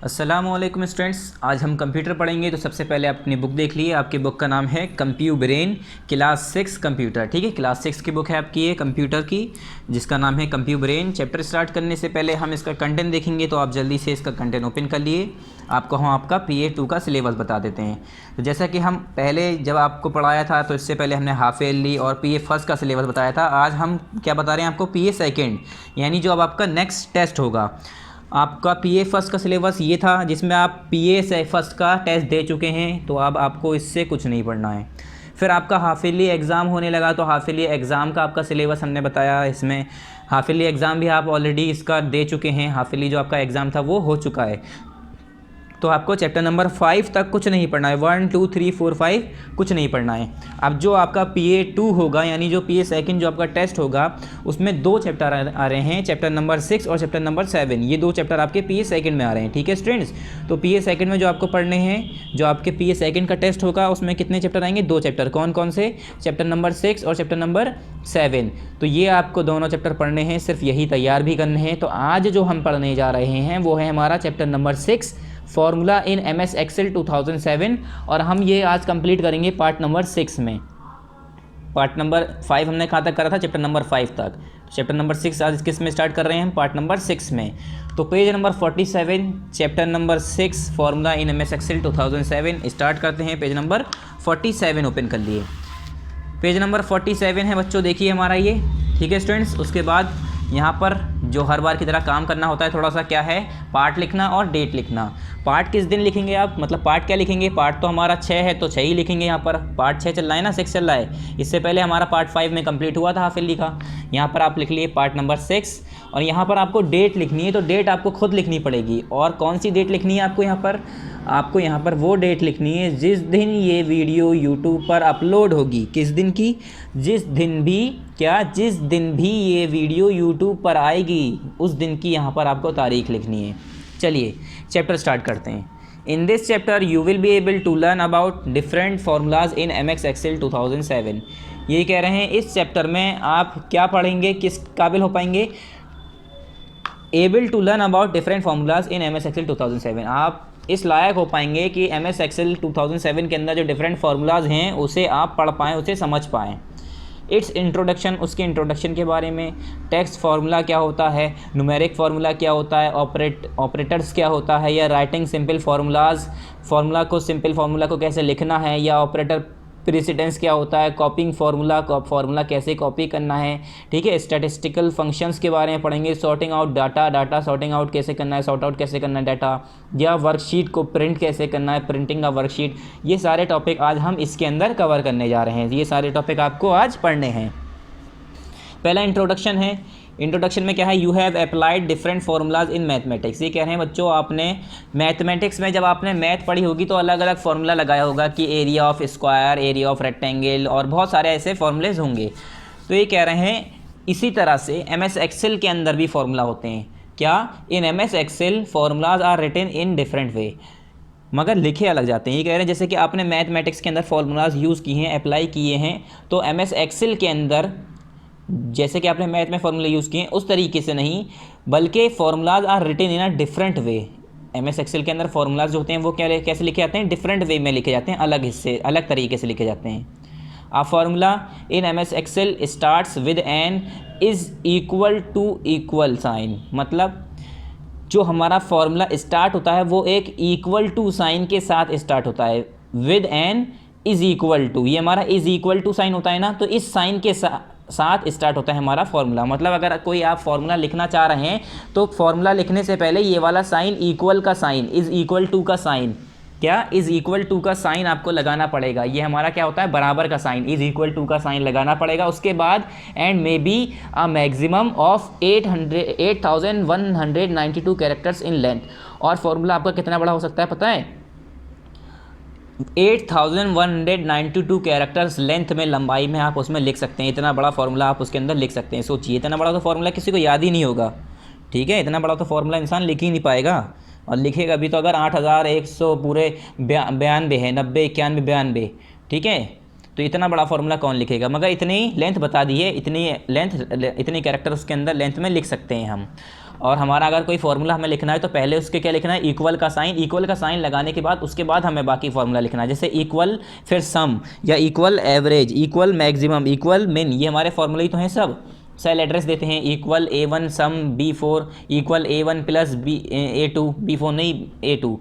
अस्सलामुअलैकुम स्टूडेंट्स, आज हम कंप्यूटर पढ़ेंगे। तो सबसे पहले आप अपनी बुक देख लीजिए। आपकी बुक का नाम है कंप्यू ब्रेन क्लास 6 कंप्यूटर। ठीक है, क्लास 6 की बुक है आपकी ये कंप्यूटर की, जिसका नाम है कंप्यू ब्रेन। चैप्टर स्टार्ट करने से पहले हम इसका कंटेंट देखेंगे, तो आप जल्दी से इसका कंटेंट ओपन कर लिए। आपको हम आपका PA2 का सिलेबस बता देते हैं। तो जैसा कि हम पहले जब आपको पढ़ाया था, तो इससे पहले हमने हाफ ईयरली और PA फर्स्ट का सिलेबस बताया था। आज हम क्या बता रहे हैं आपको, PA सेकेंड, यानी जो अब आपका नेक्स्ट टेस्ट होगा। आपका PA फर्स्ट का सिलेबस ये था, जिसमें आप PA फर्स्ट का टेस्ट दे चुके हैं, तो अब आपको इससे कुछ नहीं पढ़ना है। फिर आपका हाफ ईयरली एग्ज़ाम होने लगा, तो हाफ ईयरली एग्ज़ाम का आपका सिलेबस हमने बताया। इसमें हाफ ईयरली एग्ज़ाम भी आप ऑलरेडी इसका दे चुके हैं। हाफ ईयरली जो आपका एग्ज़ाम था वो हो चुका है। तो आपको चैप्टर नंबर 5 तक कुछ नहीं पढ़ना है। 1 2 3 4 5 कुछ नहीं पढ़ना है। अब जो आपका PA2 होगा, यानी जो PA सेकेंड जो आपका टेस्ट होगा, उसमें 2 चैप्टर आ रहे हैं, चैप्टर नंबर 6 और चैप्टर नंबर 7। ये 2 चैप्टर आपके PA सेकेंड में आ रहे हैं। ठीक है स्टूडेंट्स, तो PA सेकेंड में जो आपको पढ़ने हैं, जो आपके PA सेकेंड का टेस्ट होगा, उसमें कितने चैप्टर आएंगे? 2 चैप्टर। कौन कौन से? चैप्टर नंबर 6 और चैप्टर नंबर 7। तो ये आपको दोनों चैप्टर पढ़ने हैं, सिर्फ यही तैयार भी करने हैं। तो आज जो हम पढ़ने जा रहे हैं वो है हमारा chapter number 6, formula in MS Excel 2007। और हम ये आज कंप्लीट करेंगे पार्ट नंबर 6 में। पार्ट नंबर 5 हमने कहाँ तक करा था? चैप्टर नंबर 5 तक। चैप्टर नंबर 6 आज किस में स्टार्ट कर रहे हैं हम? पार्ट नंबर 6 में। तो page number 47, chapter number 6, formula in MS Excel 2007 start करते हैं। पेज नंबर 47 ओपन कर लिए। पेज नंबर 47 है बच्चों, देखिए हमारा ये। ठीक है स्टूडेंट्स, उसके बाद यहाँ पर जो हर बार की तरह काम करना होता है, थोड़ा सा क्या है, पार्ट लिखना और डेट लिखना। पार्ट किस दिन लिखेंगे आप, मतलब पार्ट क्या लिखेंगे? पार्ट तो हमारा 6 है, तो 6 ही लिखेंगे। यहाँ पर पार्ट 6 चल रहा है ना, 6 चल रहा है। इससे पहले हमारा पार्ट 5 में कंप्लीट हुआ था हाफ ईयरली का। यहाँ पर आप लिख लिए पार्ट नंबर 6, और यहाँ पर आपको डेट लिखनी है। तो डेट आपको खुद लिखनी पड़ेगी। और कौन सी डेट लिखनी है आपको यहाँ पर? आपको यहाँ पर वो डेट लिखनी है जिस दिन ये वीडियो यूट्यूब पर अपलोड होगी। किस दिन की? जिस दिन भी ये वीडियो यूट्यूब पर आएगी, उस दिन की यहाँ पर आपको तारीख लिखनी है। चलिए चैप्टर स्टार्ट करते हैं। In this chapter you will be able to learn about different formulas in MS Excel 2007। ये कह रहे हैं इस चैप्टर में आप क्या पढ़ेंगे, किस काबिल हो पाएंगे? Able to learn about different formulas in MS Excel 2007। आप इस लायक हो पाएंगे कि MS Excel 2007 के अंदर जो डिफरेंट फार्मूलाज हैं उसे आप पढ़ पाएँ, उसे समझ पाएँ। इट्स इंट्रोडक्शन, उसके इंट्रोडक्शन के बारे में। टेक्स्ट फार्मूला क्या होता है, न्यूमेरिक फार्मूला क्या होता है, ऑपरेटर्स क्या होता है, या राइटिंग सिंपल फार्मूलाज, फार्मूला को, सिंपल फार्मूला को कैसे लिखना है, या ऑपरेटर प्रेसिडेंस क्या होता है, कॉपिंग फार्मूला कैसे कॉपी करना है। ठीक है, स्टैटिस्टिकल फंक्शंस के बारे में पढ़ेंगे। Sorting out data sorting out कैसे करना है, सॉर्ट आउट कैसे करना है डाटा, या वर्कशीट को प्रिंट कैसे करना है, प्रिंटिंग का वर्कशीट। ये सारे टॉपिक आज हम इसके अंदर कवर करने जा रहे हैं। ये सारे टॉपिक आपको आज पढ़ने हैं। पहला इंट्रोडक्शन है। इंट्रोडक्शन में क्या है? You have applied different formulas in mathematics. ये कह रहे हैं बच्चों, आपने मैथमेटिक्स में जब आपने मैथ पढ़ी होगी तो अलग अलग फार्मूला लगाया होगा कि area of square, area of rectangle, और बहुत सारे ऐसे फार्मूलेज होंगे। तो ये कह रहे हैं इसी तरह से MS Excel के अंदर भी फार्मूला होते हैं। क्या? In MS Excel formulas are written in different way, मगर लिखे अलग जाते हैं। ये कह रहे हैं जैसे कि आपने मैथमेटिक्स के अंदर फार्मूलाज यूज़ किए हैं, अप्लाई किए हैं, तो MS Excel के अंदर जैसे कि आपने मैथ में फार्मूला यूज़ किए उस तरीके से नहीं, बल्कि formulas are written in a different way. MS Excel के अंदर फार्मूलाज जो होते हैं वो कैसे लिखे जाते हैं? डिफरेंट वे में लिखे जाते हैं, अलग हिस्से, अलग तरीके से लिखे जाते हैं। A formula in MS Excel starts with an is equal to equal sign. मतलब जो हमारा फार्मूला स्टार्ट होता है वो एक इक्वल टू साइन के साथ स्टार्ट होता है। With an is equal to, ये हमारा इज़ इक्वल टू साइन होता है ना, तो इस साइन के साथ स्टार्ट होता है हमारा फार्मूला। मतलब अगर कोई आप फार्मूला लिखना चाह रहे हैं तो फार्मूला लिखने से पहले ये वाला साइन, इक्वल का साइन, इज़ इक्वल टू का साइन, क्या? इज़ इक्वल टू का साइन आपको लगाना पड़ेगा। ये हमारा क्या होता है? बराबर का साइन, इज़ इक्वल टू का साइन लगाना पड़ेगा। उसके बाद and may be a maximum of 8192 characters in length. और फार्मूला आपका कितना बड़ा हो सकता है पता है? 8192 कैरेक्टर्स लेंथ में, लंबाई में आप उसमें लिख सकते हैं। इतना बड़ा फार्मूला आप उसके अंदर लिख सकते हैं। सोचिए, इतना बड़ा तो फार्मूला किसी को याद ही नहीं होगा। ठीक है, इतना बड़ा तो फार्मूला इंसान लिख ही नहीं पाएगा, और लिखेगा भी तो अगर 8100 पूरे 92 है, 90 91 92। ठीक है, तो इतना बड़ा फार्मूला कौन लिखेगा? मगर इतनी लेंथ बता दी है, इतनी लेंथ, इतनी कैरेक्टर उसके अंदर लेंथ में लिख सकते हैं हम। और हमारा अगर कोई फार्मूला हमें लिखना है तो पहले उसके क्या लिखना है, इक्वल का साइन लगाने के बाद उसके बाद हमें बाकी फार्मूला लिखना है, जैसे इक्वल फिर सम या equal average, equal maximum, equal मिन, ये हमारे फार्मूले ही तो हैं सब। सेल एड्रेस देते हैं इक्वल A1 सम B4 equal A1 plus A2, B4 नहीं A2,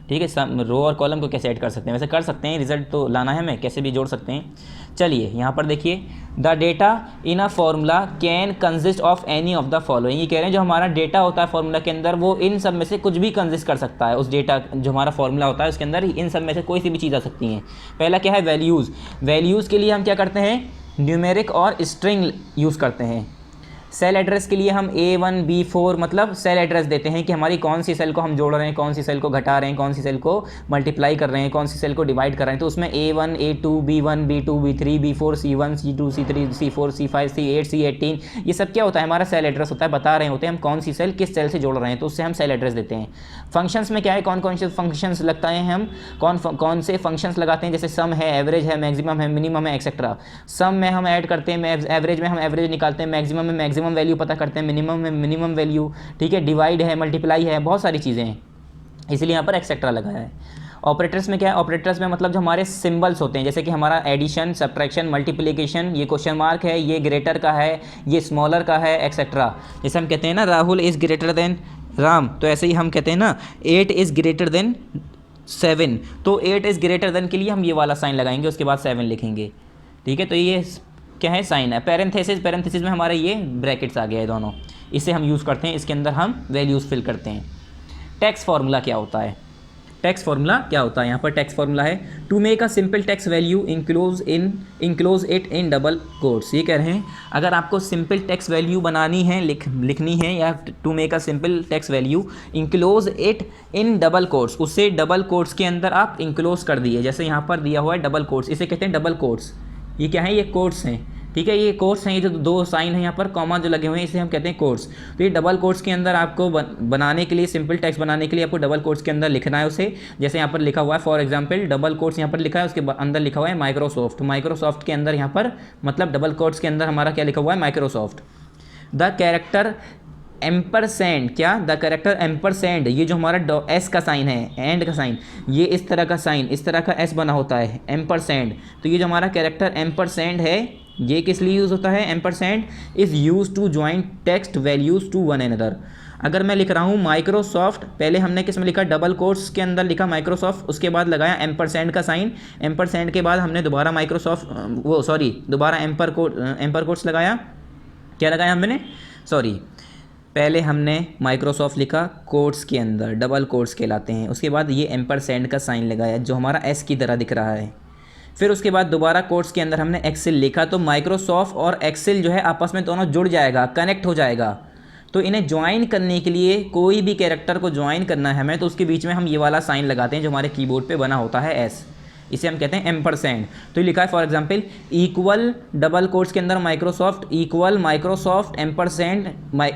ठीक है। सम रो और कॉलम को कैसे ऐड कर सकते हैं, वैसे कर सकते हैं, रिजल्ट तो लाना है हमें, कैसे भी जोड़ सकते हैं। चलिए यहाँ पर देखिए, the data in a formula can consist of any of the following, ये कह रहे हैं जो हमारा डेटा होता है फार्मूला के अंदर वो इन सब में से कुछ भी कंसिस्ट कर सकता है। उस डेटा जो हमारा फार्मूला होता है उसके अंदर इन सब में से कोई सी भी चीज़ आ सकती हैं। पहला क्या है, वैल्यूज़। वैल्यूज़ के लिए हम क्या करते हैं, न्यूमेरिक और स्ट्रिंग यूज़ करते हैं। सेल एड्रेस के लिए हम A1 B4 मतलब सेल एड्रेस देते हैं कि हमारी कौन सी सेल को हम जोड़ रहे हैं, कौन सी सेल को घटा रहे हैं, कौन सी सेल को मल्टीप्लाई कर रहे हैं, कौन सी सेल को डिवाइड कर रहे हैं। तो उसमें A1 A2 B1 B2 B3 B4 C1 C2 C3 C4 C5 C8 C18 ये सब क्या होता है, हमारा सेल एड्रेस होता है, बता रहे होते हैं हम कौन सी सेल किस सेल से जोड़ रहे हैं, तो उससे हम सेल एड्रेस देते हैं। फंक्शंस में क्या है, कौन कौन से फंक्शंस लगता है, हम कौन से फंक्शंस लगाते हैं, जैसे सम है, एवरेज है, मैक्सिमम है, मिनिमम है, एक्सेट्रा। सम में हम ऐड करते हैं, एवरेज में हम एवरेज निकालते हैं, मैक्सिमम में मैक्सिमम वैल्यू पता करते हैं, मिनिमम में मिनिमम वैल्यू, ठीक है। डिवाइड है, मल्टीप्लाई है, बहुत सारी चीज़ें हैं, इसलिए यहाँ पर एक्सेट्रा लगाया है। ऑपरेटर्स में क्या है, ऑपरेटर्स में मतलब जो हमारे सिंबल्स होते हैं, जैसे कि हमारा एडिशन, सब्ट्रैक्शन, मल्टीप्लिकेशन, ये क्वेश्चन मार्क है, ये ग्रेटर का है, ये स्मॉलर का है, एक्सेट्रा। जैसे हम कहते हैं ना Rahul is greater than Ram, तो ऐसे ही हम कहते हैं ना 8 इज़ ग्रेटर देन 7, तो 8 इज़ ग्रेटर देन के लिए हम ये वाला साइन लगाएंगे, उसके बाद 7 लिखेंगे, ठीक है। तो ये क्या है, साइन है। पैरेंथेसिस में हमारे ये ब्रैकेट्स आ गया है दोनों, इसे हम यूज़ करते हैं, इसके अंदर हम वैल्यूज़ फिल करते हैं। टेक्स्ट फार्मूला क्या होता है, टेक्स्ट फार्मूला क्या होता है, यहाँ पर टेक्स्ट फार्मूला है to make a simple text value enclose it in double quotes. ये कह रहे हैं अगर आपको सिंपल टेक्स्ट वैल्यू बनानी है, लिखनी है, या to make a simple text value enclose it in double quotes, उससे डबल कोट्स के अंदर आप इंक्लोज कर दिए, जैसे यहाँ पर दिया हुआ है डबल कोट्स, इसे कहते हैं डबल कोट्स। ये क्या है, ये कोट्स हैं, ठीक है, ये कोट्स हैं, ये जो दो साइन है यहाँ पर कॉमा जो लगे हुए हैं इसे हम कहते हैं कोट्स। तो ये डबल कोट्स के अंदर आपको बनाने के लिए, सिंपल टेक्स्ट बनाने के लिए आपको डबल कोट्स के अंदर लिखना है उसे, जैसे यहाँ पर लिखा हुआ है फॉर एग्जांपल डबल कोट्स यहाँ पर लिखा है, उसके अंदर लिखा हुआ है माइक्रोसॉफ्ट। माइक्रोसॉफ्ट के अंदर यहाँ पर मतलब डबल कोट्स के अंदर हमारा क्या लिखा हुआ है, माइक्रोसॉफ्ट। द कैरेक्टर एम्परसेंड, क्या, द कैरेक्टर एम्परसेंड, ये जो हमारा एस का साइन है, एंड का साइन, ये इस तरह का साइन, इस तरह का एस बना होता है, एम्परसेंड। तो ये जो हमारा कैरेक्टर एम्परसेंड है ये किस लिए यूज़ होता है, ampersand is use to join text values to one another. अगर मैं लिख रहा हूँ माइक्रोसॉफ्ट, पहले हमने किस में लिखा, डबल कोट्स के अंदर लिखा माइक्रोसॉफ्ट, उसके बाद लगाया एम्परसेंड का साइन, एम्परसेंड के बाद हमने दोबारा दोबारा एम्पर कोट्स लगाया, क्या लगाया हमने, पहले हमने माइक्रोसॉफ्ट लिखा कोट्स के अंदर, डबल कोट्स कहलाते हैं, उसके बाद ये एम्परसेंड का साइन लगाया जो हमारा एस की तरह दिख रहा है, फिर उसके बाद दोबारा कोट्स के अंदर हमने एक्सेल लिखा। तो माइक्रोसॉफ्ट और एक्सेल जो है आपस में दोनों जुड़ जाएगा, कनेक्ट हो जाएगा। तो इन्हें ज्वाइन करने के लिए, कोई भी कैरेक्टर को ज्वाइन करना है हमें, तो उसके बीच में हम ये वाला साइन लगाते हैं जो हमारे कीबोर्ड पे बना होता है एस, इसे हम कहते हैं एम्परसेंड। तो लिखा है for example equal double quotes के अंदर Microsoft equal Microsoft ampersand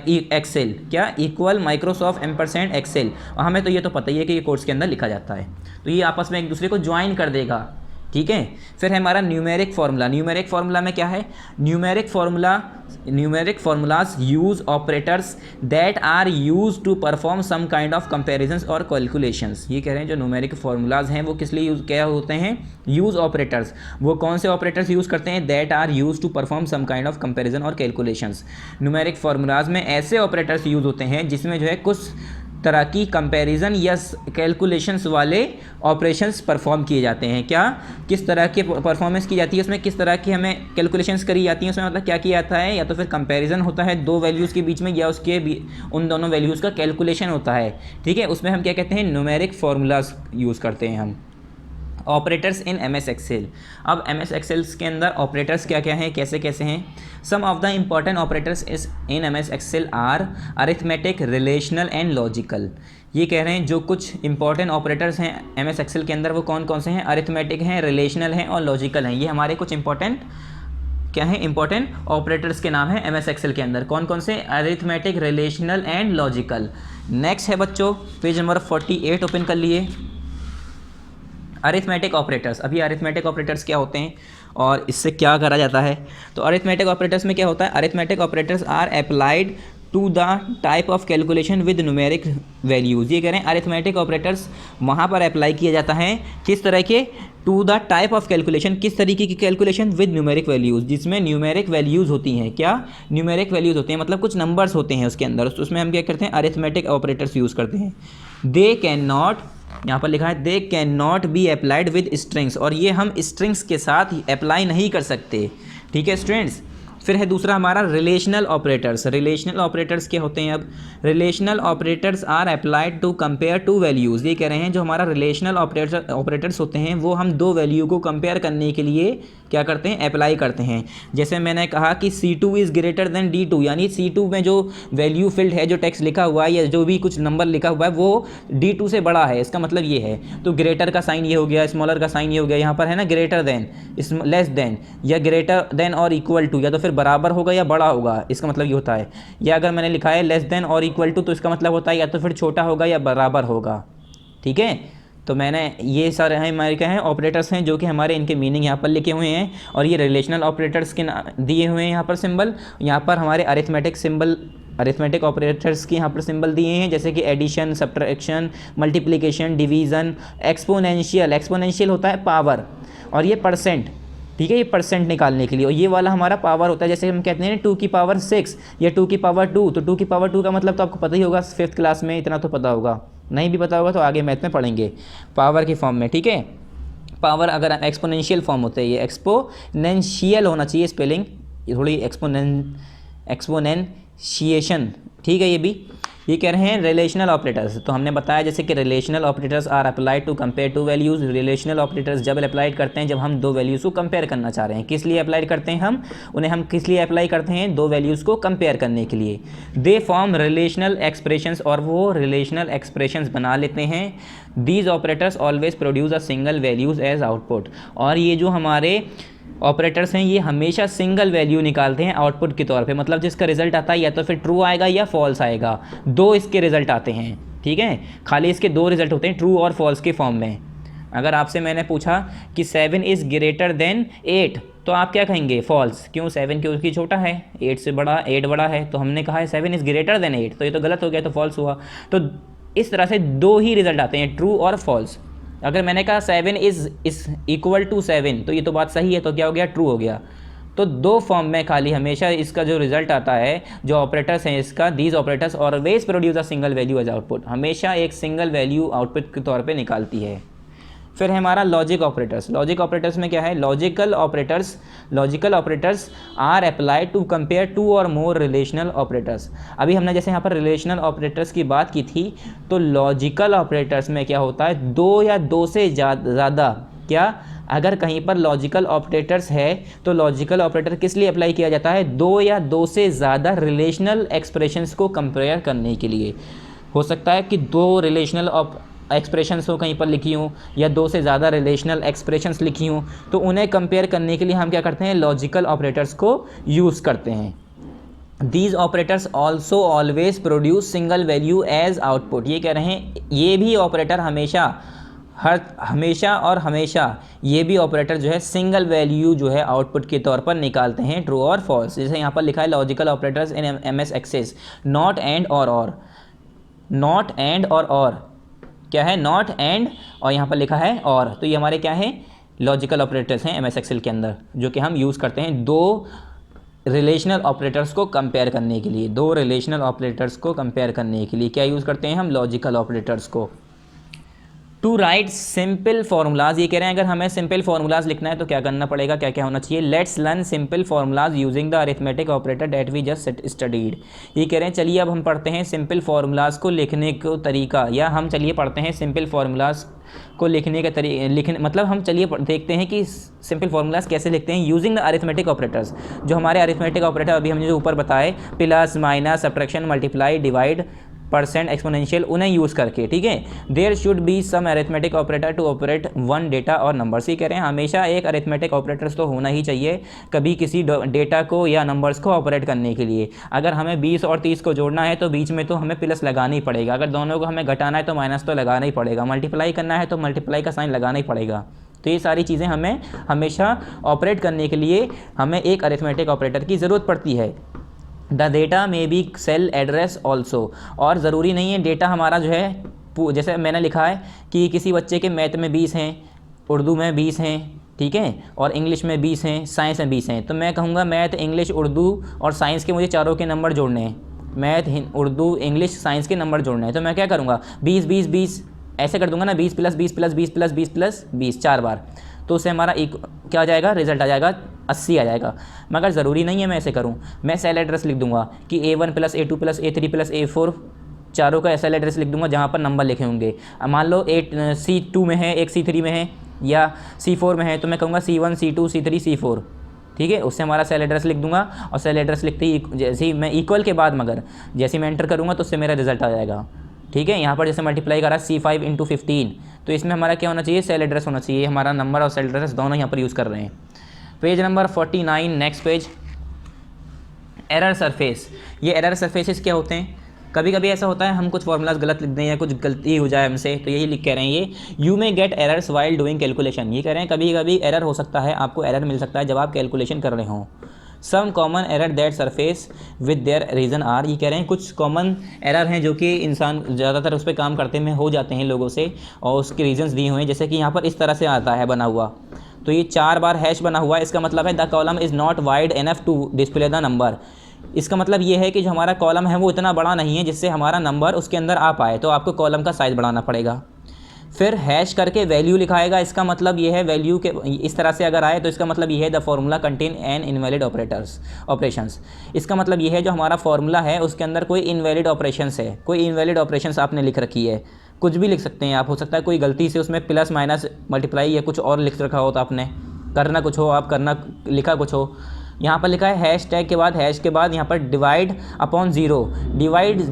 Excel, क्या, इक्वल माइक्रोसॉफ्ट एम्परसेंड एक्सेल। और हमें तो ये तो पता ही है कि ये कोट्स के अंदर लिखा जाता है, तो ये आपस में एक दूसरे को ज्वाइन कर देगा, ठीक है। फिर है हमारा न्यूमेरिक फार्मूला। न्यूमेरिक फार्मूला में क्या है, numeric formulas use operators that are used to perform some kind of comparisons और कैलकुलेशंस। ये कह रहे हैं जो न्यूमेरिक फार्मूलाज हैं वो किस लिए यूज क्या होते हैं, यूज ऑपरेटर्स, वो कौन से ऑपरेटर्स यूज़ करते हैं, that are used to perform some kind of comparison और कैलकुलेशंस। न्यूमेरिक फार्मूलाज में ऐसे ऑपरेटर्स यूज होते हैं जिसमें जो है कुछ तरह की कंपैरिजन या कैलकुलेशंस वाले ऑपरेशंस परफॉर्म किए जाते हैं। क्या, किस तरह की परफॉर्मेंस की जाती है उसमें, किस तरह की हमें कैलकुलेशंस करी जाती हैं उसमें, मतलब क्या किया जाता है, या तो फिर कंपैरिजन होता है दो वैल्यूज़ के बीच में, या उसके उन दोनों वैल्यूज़ का कैलकुलेशन होता है, ठीक है। उसमें हम क्या कहते हैं, न्यूमेरिक फार्मूलाज यूज़ करते हैं हम। Operators in MS Excel. अब MS एक्सेल्स के अंदर ऑपरेटर्स क्या क्या हैं, कैसे कैसे हैं। Some of the important operators इस in MS Excel are arithmetic, relational and logical. ये कह रहे हैं जो कुछ इंपॉर्टेंट ऑपरेटर्स हैं MS एक्सेल के अंदर वो कौन कौन से हैं, अरिथमेटिक हैं, रिलेशनल हैं और लॉजिकल हैं। ये हमारे कुछ इंपॉर्टेंट क्या है, इंपॉर्टेंट ऑपरेटर्स के नाम है MS एक्सेल के अंदर। कौन कौन से, arithmetic, relational and logical. Next है बच्चों पेज नंबर 48 ओपन कर लिए, अरिथमेटिक ऑपरेटर्स। अभी अरिथमेटिक ऑपरेटर्स क्या होते हैं और इससे क्या करा जाता है। तो अरिथमेटिक ऑपरेटर्स में क्या होता है, arithmetic operators are applied to the type of calculation with numeric values. ये कह रहे हैं अरिथमेटिक ऑपरेटर्स वहाँ पर अप्लाई किया जाता है किस तरह के, to the type of calculation, किस तरीके की कैलकुलेशन विद न्यूमेरिक वैल्यूज़, जिसमें न्यूमेरिक वैल्यूज़ होती हैं। क्या न्यूमेरिक वैल्यूज़ होते हैं, मतलब कुछ नंबर्स होते हैं उसके अंदर, उसमें हम क्या करते हैं अरिथमेटिक ऑपरेटर्स यूज़ करते हैं। दे कैन नॉट, यहाँ पर लिखा है they can not be applied with strings, और ये हम स्ट्रिंग्स के साथ अप्लाई नहीं कर सकते, ठीक है स्टूडेंट्स। फिर है दूसरा हमारा रिलेशनल ऑपरेटर्स। रिलेशनल ऑपरेटर्स क्या होते हैं, अब relational operators are applied to compare two values. ये कह रहे हैं जो हमारा रिलेशनल ऑपरेटर्स होते हैं वो हम दो वैल्यू को कंपेयर करने के लिए क्या करते हैं, अप्लाई करते हैं। जैसे मैंने कहा कि C2 is greater than D2, यानी C2 में जो वैल्यू फील्ड है, जो टेक्स्ट लिखा हुआ है या जो भी कुछ नंबर लिखा हुआ है वो D2 से बड़ा है, इसका मतलब ये है। तो ग्रेटर का साइन ये हो गया, स्मॉलर का साइन ये हो गया, यहाँ पर है ना ग्रेटर देन, लेस देन, या ग्रेटर देन और इक्वल टू, या तो फिर बराबर होगा या बड़ा होगा, इसका मतलब ये होता है। या अगर मैंने लिखा है लेस देन और इक्वल टू, तो इसका मतलब होता है या तो फिर छोटा होगा या बराबर होगा, ठीक है। तो मैंने ये सारे हैं हमारे क्या हैं ऑपरेटर्स हैं जो कि हमारे इनके मीनिंग यहाँ पर लिखे हुए हैं, और ये रिलेशनल ऑपरेटर्स के दिए हुए हैं यहाँ पर सिंबल। यहाँ पर हमारे अरिथमेटिक ऑपरेटर्स की यहाँ पर सिंबल दिए हैं, जैसे कि addition, subtraction, multiplication, division, exponential. Exponential होता है पावर, और ये परसेंट, ठीक है, ये परसेंट निकालने के लिए। और ये वाला हमारा पावर होता है, जैसे हम कहते हैं 2 की पावर 6 या 2 की पावर 2। तो 2 की पावर 2 का मतलब तो आपको पता ही होगा, 5th क्लास में इतना तो पता होगा, नहीं भी पता होगा तो आगे मैथ में पढ़ेंगे पावर के फॉर्म में, ठीक है। पावर अगर एक्सपोनेंशियल फॉर्म होते हैं, ये एक्सपोनेंशियल होना चाहिए स्पेलिंग, ये थोड़ी एक्सपोनेंशिएशन, ठीक है। ये कह रहे हैं रिलेशनल ऑपरेटर्स। तो हमने बताया जैसे कि relational operators are applied to compare two values. Relational operators जब अप्लाइड करते हैं जब हम दो वैल्यूज़ को कंपेयर करना चाह रहे हैं। किस लिए अप्लाई करते हैं हम किस लिए अप्लाई करते हैं, दो वैल्यूज़ को कंपेयर करने के लिए। दे फॉर्म रिलेशनल एक्सप्रेशंस, और वो रिलेशनल एक्सप्रेशंस बना लेते हैं। These operators always produce a single values as output, और ये जो हमारे ऑपरेटर्स हैं ये हमेशा सिंगल वैल्यू निकालते हैं आउटपुट के तौर पे, मतलब जिसका रिजल्ट आता है या तो फिर ट्रू आएगा या फॉल्स आएगा। दो इसके रिजल्ट आते हैं, ठीक है, खाली इसके दो रिजल्ट होते हैं ट्रू और फॉल्स के फॉर्म में। अगर आपसे मैंने पूछा कि 7 इज़ ग्रेटर देन 8, तो आप क्या कहेंगे, फॉल्स। क्यों, 7 क्योंकि छोटा है, 8 से बड़ा, 8 बड़ा है, तो हमने कहा है 7 इज़ ग्रेटर देन 8, तो ये तो गलत हो गया, तो फॉल्स हुआ। तो इस तरह से दो ही रिजल्ट आते हैं, ट्रू और फॉल्स। अगर मैंने कहा 7 इज़ इक्वल टू 7, तो ये तो बात सही है, तो क्या हो गया, ट्रू हो गया। तो दो फॉर्म में खाली हमेशा इसका जो रिजल्ट आता है, जो ऑपरेटर्स हैं इसका, these operators always produce a single value as output, हमेशा एक सिंगल वैल्यू आउटपुट के तौर पे निकालती है। फिर है हमारा लॉजिक ऑपरेटर्स। लॉजिक ऑपरेटर्स में क्या है, logical operators are applied to compare two or more relational operators. अभी हमने जैसे यहाँ पर रिलेशनल ऑपरेटर्स की बात की थी, तो लॉजिकल ऑपरेटर्स में क्या होता है, दो या दो से ज़्यादा, क्या, अगर कहीं पर लॉजिकल ऑपरेटर्स है तो लॉजिकल ऑपरेटर किस लिए अप्लाई किया जाता है, दो या दो से ज़्यादा रिलेशनल एक्सप्रेशंस को कंपेयर करने के लिए। हो सकता है कि दो रिलेशनल एक्सप्रेशंस हो कहीं पर लिखी हूँ, या दो से ज़्यादा रिलेशनल एक्सप्रेशंस लिखी हूँ, तो उन्हें कंपेयर करने के लिए हम क्या करते हैं, लॉजिकल ऑपरेटर्स को यूज़ करते हैं। These operators also always produce single value as output. ये कह रहे हैं ये भी ऑपरेटर हमेशा ये भी ऑपरेटर जो है सिंगल वैल्यू जो है आउटपुट के तौर पर निकालते हैं, ट्रू और फॉल्स। जैसे यहाँ पर लिखा है logical operators in MS access, not and or, not and or क्या है, नॉट एंड, और यहाँ पर लिखा है और, तो ये हमारे क्या है, लॉजिकल ऑपरेटर्स हैं MS एक्सेल के अंदर, जो कि हम यूज़ करते हैं दो रिलेशनल ऑपरेटर्स को कंपेयर करने के लिए। दो रिलेशनल ऑपरेटर्स को कंपेयर करने के लिए क्या यूज़ करते हैं हम, लॉजिकल ऑपरेटर्स को। टू राइट सिंपल फार्मूलाज, ये कह रहे हैं अगर हमें सिंपल फार्मूलाज लिखना है तो क्या करना पड़ेगा, क्या क्या होना चाहिए। Let's learn simple formulas using the arithmetic operator that we just studied. ये कह रहे हैं चलिए अब हम पढ़ते हैं सिंपल फार्मूलाज को लिखने का तरीका, या हम चलिए पढ़ते हैं सिंपल फार्मूलाज को लिखने का मतलब हम चलिए देखते हैं कि सिंपल फार्मूलाज कैसे लिखते हैं यूजिंग द अरिथमेटिक ऑपरेटर्स। जो हमारे अरिथमेटिक ऑपरेटर अभी हमने जो ऊपर बताए, plus, minus, subtraction, multiply, divide, percent, exponential, उन्हें यूज़ करके, ठीक है। There should be some arithmetic operator to operate on data or numbers. ही कह रहे हैं हमेशा एक अरिथमेटिक ऑपरेटर्स तो होना ही चाहिए कभी किसी डेटा को या नंबर्स को ऑपरेट करने के लिए। अगर हमें 20 और 30 को जोड़ना है तो बीच में तो हमें प्लस लगाना ही पड़ेगा, अगर दोनों को हमें घटाना है तो माइनस तो लगाना ही पड़ेगा, मल्टीप्लाई करना है तो मल्टीप्लाई का साइन लगाना ही पड़ेगा। तो ये सारी चीज़ें हमें हमेशा ऑपरेट करने के लिए हमें एक अरिथमेटिक ऑपरेटर की ज़रूरत पड़ती है। The data may be cell address also, और ज़रूरी नहीं है डेटा हमारा जो है, जैसे मैंने लिखा है कि किसी बच्चे के मैथ में 20 हैं, उर्दू में 20 हैं, ठीक है, और इंग्लिश में 20 हैं, साइंस में 20 हैं, तो मैं कहूँगा मैथ, इंग्लिश, उर्दू और साइंस के मुझे चारों के नंबर जोड़ने हैं, मैथ, उर्दू, इंग्लिश, साइंस के नंबर जोड़ने हैं। तो मैं क्या करूँगा, 20 20 20 ऐसे कर दूंगा ना, 20 + 20 + 20 + 20 + 20 4 बार, तो उससे हमारा क्या आ जाएगा, रिजल्ट आ जाएगा 80 आ जाएगा। मगर ज़रूरी नहीं है मैं ऐसे करूँ, मैं सेल एड्रेस लिख दूंगा कि A1 + A2 + A3 + A4 चारों का सेल एड्रेस लिख दूंगा जहाँ पर नंबर लिखे होंगे। मान लो C2 में है, एक C3 में है या C4 में है, तो मैं कहूँगा C1 C2 C3 C4, ठीक है, उससे हमारा सेल एड्रेस लिख दूंगा। और सेल एड्रेस लिखते ही जैसे ही मैं इक्वल के बाद मगर जैसे मैं एंटर करूँगा तो उससे मेरा रिजल्ट आ जाएगा, ठीक है। यहाँ पर जैसे मल्टीप्लाई करा C5 × 15, तो इसमें हमारा क्या होना चाहिए, सेल एड्रेस होना चाहिए, हमारा नंबर और सेल एड्रेस दोनों यहाँ पर यूज़ कर रहे हैं। Page number 49, next page, error surface. ये एरर सरफेसेस क्या होते हैं, कभी कभी ऐसा होता है हम कुछ फार्मूलाज गलत लिख दें या कुछ गलती हो जाए हमसे, तो यही लिख कह रहे हैं ये, you may gate errors while doing calculation. ये कह रहे हैं कभी कभी एरर हो सकता है, आपको एरर मिल सकता है जब आप कैलकुलेशन कर रहे हों। Some common error that surface with their reason are, ये कह रहे हैं कुछ कॉमन एरर हैं जो कि इंसान ज़्यादातर उस पर काम करते में हो जाते हैं लोगों से, और उसके रीजंस दिए हुए हैं। जैसे कि यहाँ पर इस तरह से आता है बना हुआ, तो ये 4 बार हैश बना हुआ है, इसका मतलब है the column is not wide enough to display the number. इसका मतलब ये है कि जो हमारा कॉलम है वो इतना बड़ा नहीं है जिससे हमारा नंबर उसके अंदर आ पाए, तो आपको कॉलम का साइज़ बढ़ाना पड़ेगा। फिर हैश करके वैल्यू लिखाएगा, इसका मतलब ये है वैल्यू के इस तरह से अगर आए तो इसका मतलब ये है the formula contain N invalid operations. इसका मतलब ये है जो हमारा फॉर्मूला है उसके अंदर कोई इनवैलिड ऑपरेशंस है, कोई इनवैलिड ऑपरेशंस आपने लिख रखी है, कुछ भी लिख सकते हैं आप, हो सकता है कोई गलती से उसमें प्लस माइनस मल्टीप्लाई या कुछ और लिख रखा हो, तो आपने करना कुछ हो, आप करना लिखा कुछ हो। यहाँ पर लिखा है हैश टैग के बाद, हैश के बाद यहाँ पर divide upon 0,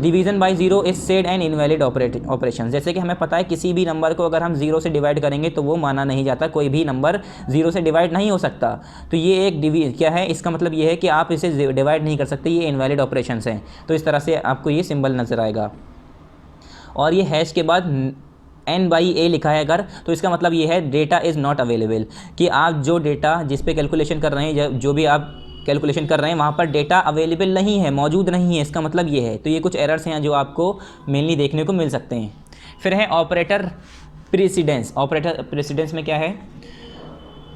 division by 0 is said an invalid operation. जैसे कि हमें पता है किसी भी नंबर को अगर हम 0 से डिवाइड करेंगे तो वो माना नहीं जाता, कोई भी नंबर 0 से डिवाइड नहीं हो सकता। तो ये एक क्या है, इसका मतलब ये है कि आप इसे डिवाइड नहीं कर सकते, ये इनवैलिड ऑपरेशंस हैं। तो इस तरह से आपको ये सिंबल नज़र आएगा। और ये हैश के बाद N/A लिखा है अगर, तो इसका मतलब ये है डेटा इज़ नॉट अवेलेबल, कि आप जो डेटा जिस पे कैलकुलेशन कर रहे हैं, जो भी आप कैलकुलेशन कर रहे हैं वहाँ पर डेटा अवेलेबल नहीं है, मौजूद नहीं है, इसका मतलब ये है। तो ये कुछ एरर्स हैं जो आपको मेनली देखने को मिल सकते हैं। फिर है ऑपरेटर प्रेसिडेंस। ऑपरेटर प्रेसिडेंस में क्या है,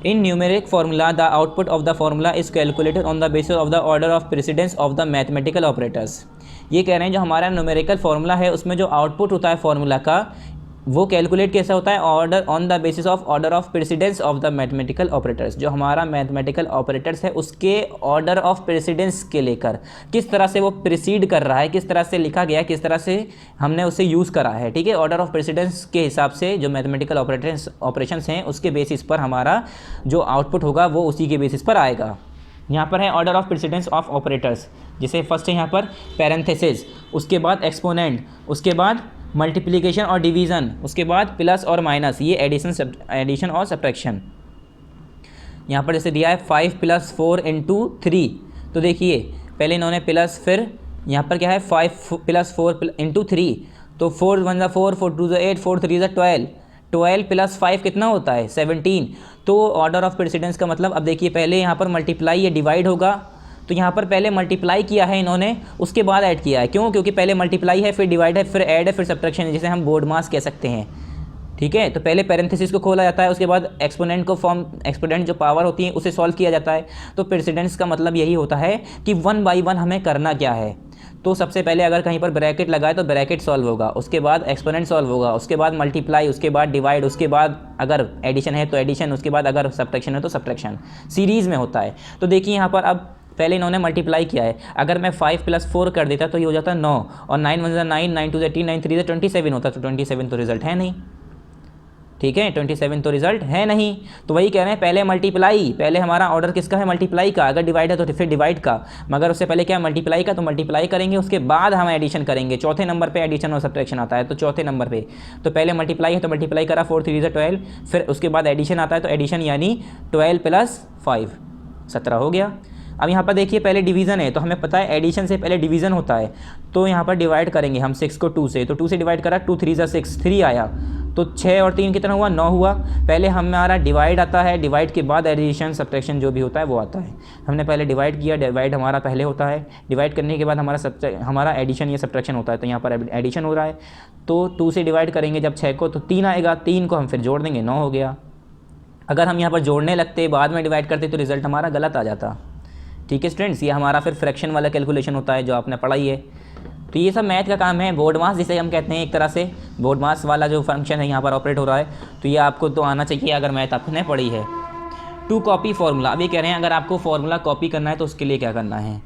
in numeric formula the output of the formula is calculated on the basis of the order of precedence of the mathematical operators. ये कह रहे हैं जो हमारा न्यूमेरिकल फार्मूला है उसमें जो आउटपुट होता है फार्मूला का, वो कैलकुलेट कैसा होता है, order on the basis of order of precedence of the mathematical operators. जो हमारा मैथमेटिकल ऑपरेटर्स है उसके ऑर्डर ऑफ प्रेसिडेंस के लेकर किस तरह से वो प्रिसीड कर रहा है, किस तरह से लिखा गया है, किस तरह से हमने उसे यूज़ करा है, ठीक है। ऑर्डर ऑफ प्रेसिडेंस के हिसाब से जो मैथमेटिकल ऑपरेशंस हैं उसके बेसिस पर हमारा जो आउटपुट होगा वो उसी के बेसिस पर आएगा। यहाँ पर है order of precedence of operators, जैसे फर्स्ट है यहाँ पर पैरेंथेसिस, उसके बाद एक्सपोनेंट, उसके बाद मल्टीप्लिकेशन और डिवीज़न, उसके बाद प्लस और माइनस, ये एडिशन और सब्ट्रैक्शन। यहाँ पर जैसे दिया है 5 + 4 × 3, तो देखिए पहले इन्होंने प्लस, फिर यहाँ पर क्या है 5 + 4 × 3, तो 4 × 1 = 4, 4 × 2 = 8, 4 × 3 = 12, 12 + 5 कितना होता है 17। तो ऑर्डर ऑफ प्रेसिडेंस का मतलब, अब देखिए पहले यहाँ पर मल्टीप्लाई या डिवाइड होगा, तो यहाँ पर पहले मल्टीप्लाई किया है इन्होंने, उसके बाद ऐड किया है। क्यों? क्योंकि पहले मल्टीप्लाई है, फिर डिवाइड है, फिर ऐड है, फिर सब्ट्रैक्शन है, जिसे हम बोर्ड मास कह सकते हैं, ठीक है। तो पहले पैरेंथेसिस को खोला जाता है, उसके बाद एक्सपोनेंट को एक्सपोनेंट जो पावर होती है उसे सॉल्व किया जाता है। तो प्रेसिडेंस का मतलब यही होता है कि 1 बाई 1 हमें करना क्या है। तो सबसे पहले अगर कहीं पर ब्रैकेट लगाए तो ब्रैकेट सॉल्व होगा, उसके बाद एक्सपोनेंट सॉल्व होगा, उसके बाद मल्टीप्लाई, उसके बाद डिवाइड, उसके बाद अगर एडिशन है तो एडिशन, उसके बाद अगर सब्ट्रैक्शन है तो सब्ट्रैक्शन, सीरीज़ में होता है। तो देखिए यहाँ पर अब पहले इन्होंने मल्टीप्लाई किया है, अगर मैं 5 + 4 कर देता तो ये हो जाता 9, और 9 × 1 = 9, 9 × 2 = 18, 9 × 3 = 27 होता, तो 27 तो रिजल्ट है नहीं, ठीक है, 27 तो रिजल्ट है नहीं। तो वही कह रहे हैं पहले मल्टीप्लाई, पहले हमारा ऑर्डर किसका है, मल्टीप्लाई का, अगर डिवाइड है तो फिर डिवाइड का, मगर उससे पहले क्या है मल्टीप्लाई का, तो मल्टीप्लाई करेंगे, उसके बाद हम एडिशन करेंगे। चौथे नंबर पे एडिशन और सब्ट्रैक्शन आता है, तो चौथे नंबर पे तो पहले मल्टीप्लाई है तो मल्टीप्लाई करा, 4 × 3 = 12, फिर उसके बाद एडिशन आता है, तो एडिशन यानी 12 + 5 17 हो गया। अब यहाँ पर देखिए पहले डिवीज़न है, तो हमें पता है एडिशन से पहले डिवीज़न होता है, तो यहाँ पर डिवाइड करेंगे हम 6 को 2 से, तो 2 से डिवाइड करा, 2 × 3 = 6, 3 आया, तो 6 और 3 कितना हुआ, 9 हुआ। पहले हमारा डिवाइड आता है, डिवाइड के बाद एडिशन सब्ट्रैक्शन जो भी होता है वो आता है। हमने पहले डिवाइड किया, डिवाइड हमारा पहले होता है, डिवाइड करने के बाद हमारा एडिशन या सब्ट्रैक्शन होता है। तो यहाँ पर एडिशन हो रहा है, तो 2 से डिवाइड करेंगे जब 6 को तो 3 आएगा, 3 को हम फिर जोड़ देंगे, 9 हो गया। अगर हम यहाँ पर जोड़ने लगते बाद में डिवाइड करते तो रिजल्ट हमारा गलत आ जाता। ठीक है स्टूडेंट्स, ये हमारा फिर फ्रैक्शन वाला कैलकुलेशन होता है जो आपने पढ़ा ही है। तो ये सब मैथ का काम है, बोर्ड मास जिसे हम कहते हैं, एक तरह से बोर्ड मास वाला जो फंक्शन है यहाँ पर ऑपरेट हो रहा है। तो ये आपको तो आना चाहिए अगर मैथ आपने पढ़ी है। टू कॉपी फार्मूला, अभी कह रहे हैं अगर आपको फार्मूला कॉपी करना है तो उसके लिए क्या करना है।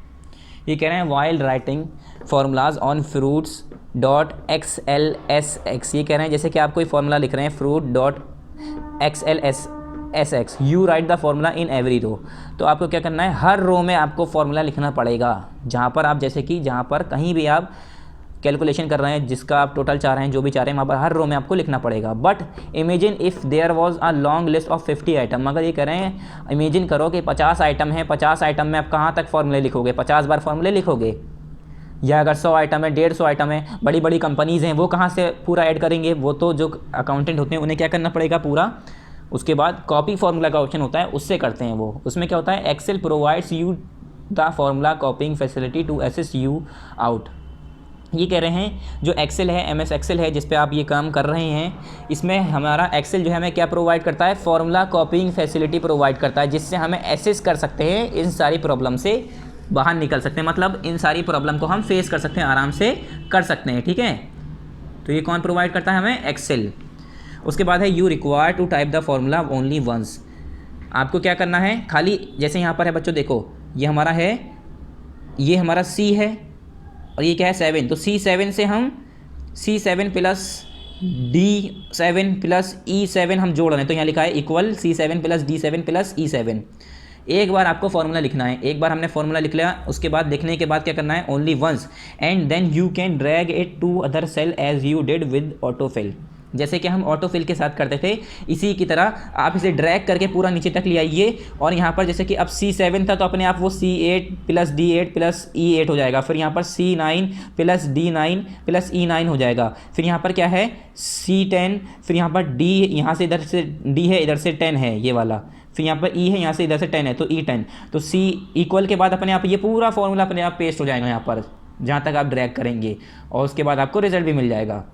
ये कह रहे हैं while writing formulas on fruits dot XLSX। ये कह रहे हैं जैसे कि आप कोई फार्मूला लिख रहे हैं fruit dot XLSX, you write the formula in every row. तो आपको क्या करना है, हर रो में आपको फार्मूला लिखना पड़ेगा। जहाँ पर आप जैसे कि जहाँ पर कहीं भी आप कैलकुलेशन कर रहे हैं, जिसका आप टोटल चाह रहे हैं, जो भी चाह रहे हैं, वहाँ पर हर रो में आपको लिखना पड़ेगा। But imagine if there was a long list of 50 item. अगर ये कह रहे हैं इमेजिन करो कि 50 आइटम हैं, 50 आइटम में आप कहाँ तक फार्मूले लिखोगे, 50 बार फार्मूले लिखोगे। या अगर 100 आइटम है, 150 आइटम है, बड़ी बड़ी कंपनीज़ हैं, वो कहाँ से पूरा ऐड करेंगे, वो तो जो अकाउंटेंट होते हैं उन्हें क्या करना पड़ेगा पूरा। उसके बाद कॉपी फार्मूला का ऑप्शन होता है, उससे करते हैं वो। उसमें क्या होता है, Excel provides you the formula copying facility to assist you out. ये कह रहे हैं जो एक्सेल है, MS एक्सेल है जिस पे आप ये काम कर रहे हैं, इसमें हमारा एक्सेल जो है हमें क्या प्रोवाइड करता है, फार्मूला कॉपिंग फैसिलिटी प्रोवाइड करता है, जिससे हमें असिस्ट कर सकते हैं, इन सारी प्रॉब्लम से बाहर निकल सकते हैं। मतलब इन सारी प्रॉब्लम को हम फेस कर सकते हैं, आराम से कर सकते हैं। ठीक है, तो ये कौन प्रोवाइड करता है हमें, एक्सेल। उसके बाद है you require to type the formula only once. आपको क्या करना है, खाली जैसे यहाँ पर है बच्चों, देखो ये हमारा है, ये हमारा C है और ये क्या है 7। तो C7 से हम C7 plus D7 plus E7 हम जोड़ रहे हैं। तो यहाँ लिखा है equal C7 plus D7 plus E7। एक बार आपको फार्मूला लिखना है, एक बार हमने फार्मूला लिख लिया, उसके बाद लिखने के बाद क्या करना है, only once, and then you can drag it to other cell as you did with autofill. जैसे कि हम ऑटोफिल के साथ करते थे, इसी की तरह आप इसे ड्रैग करके पूरा नीचे तक ले आइए। और यहाँ पर जैसे कि अब C7 था तो अपने आप वो C8 plus D8 plus E8 हो जाएगा। फिर यहाँ पर C9 plus D9 plus E9 हो जाएगा। फिर यहाँ पर क्या है C10, फिर यहाँ पर D, यहाँ से इधर से D है, इधर से 10 है ये वाला, फिर यहाँ पर E है, यहाँ से इधर से 10 है तो E10। तो C इक्वल के बाद अपने आप ये पूरा फॉर्मूला अपने आप पेस्ट हो जाएगा यहाँ पर, जहाँ तक आप ड्रैग करेंगे, और उसके बाद आपको रिजल्ट भी मिल जाएगा।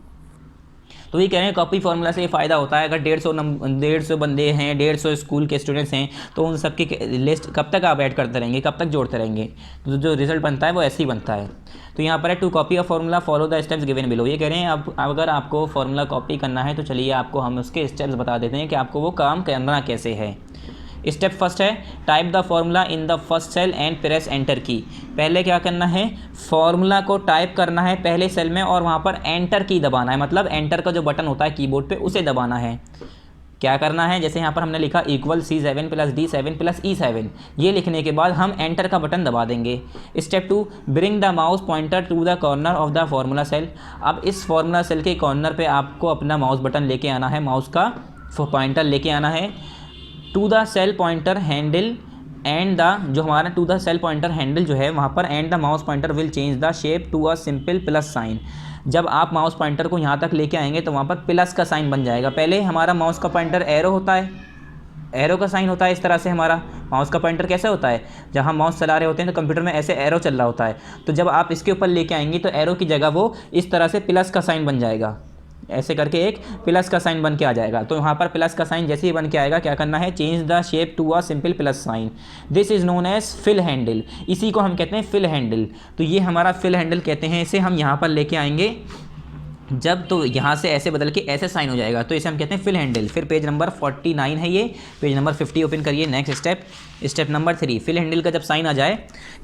तो ये कह रहे हैं कॉपी फार्मूला से ये फ़ायदा होता है, अगर 150 बंदे हैं, 150 स्कूल के स्टूडेंट्स हैं, तो उन सब की लिस्ट कब तक आप ऐड करते रहेंगे, कब तक जोड़ते रहेंगे, तो जो रिजल्ट बनता है वो ऐसे ही बनता है। तो यहाँ पर है to copy of formula follow the steps given below. ये कह रहे हैं आप अगर आपको फार्मूला कॉपी करना है तो चलिए आपको हम उसके स्टेप्स बता देते हैं कि आपको वो काम करना कैसे है। स्टेप फर्स्ट है type the formula in the first cell and press enter key. पहले क्या करना है, फार्मूला को टाइप करना है पहले सेल में और वहाँ पर एंटर की दबाना है। मतलब एंटर का जो बटन होता है कीबोर्ड पे उसे दबाना है। क्या करना है, जैसे यहाँ पर हमने लिखा equal C7 plus D7 plus E7, ये लिखने के बाद हम एंटर का बटन दबा देंगे। Step 2 bring the mouse pointer to the corner of the formula cell. अब इस फार्मूला सेल के कॉर्नर पे आपको अपना माउस बटन लेके आना है, माउस का पॉइंटर लेके आना है। To the cell pointer handle and the, जो हमारा to the cell pointer handle जो है वहाँ पर, and the mouse pointer will change the shape to a simple plus sign. जब आप माउस पॉइंटर को यहाँ तक लेके आएंगे तो वहाँ पर प्लस का साइन बन जाएगा। पहले हमारा माउस का पॉइंटर एरो होता है, एरो का साइन होता है, इस तरह से हमारा माउस का पॉइंटर कैसे होता है, जब हम माउस चला रहे होते हैं तो कंप्यूटर में ऐसे एरो चल रहा होता है। तो जब आप इसके ऊपर लेके आएंगे तो एरो की जगह वो इस तरह से प्लस का साइन बन जाएगा, ऐसे करके एक प्लस का साइन बन के आ जाएगा। तो यहाँ पर प्लस का साइन जैसे ही बन के आएगा क्या करना है, change the shape to a simple plus sign. This is known as fill handle, इसी को हम कहते हैं फिल हैंडल। तो ये हमारा फिल हैंडल कहते हैं, इसे हम यहाँ पर लेके आएंगे जब, तो यहाँ से ऐसे बदल के ऐसे साइन हो जाएगा, तो इसे हम कहते हैं फिल हैंडल। फिर पेज नंबर 49 है ये, पेज नंबर 50 ओपन करिए। Next step, step number 3, fill handle का जब साइन आ जाए,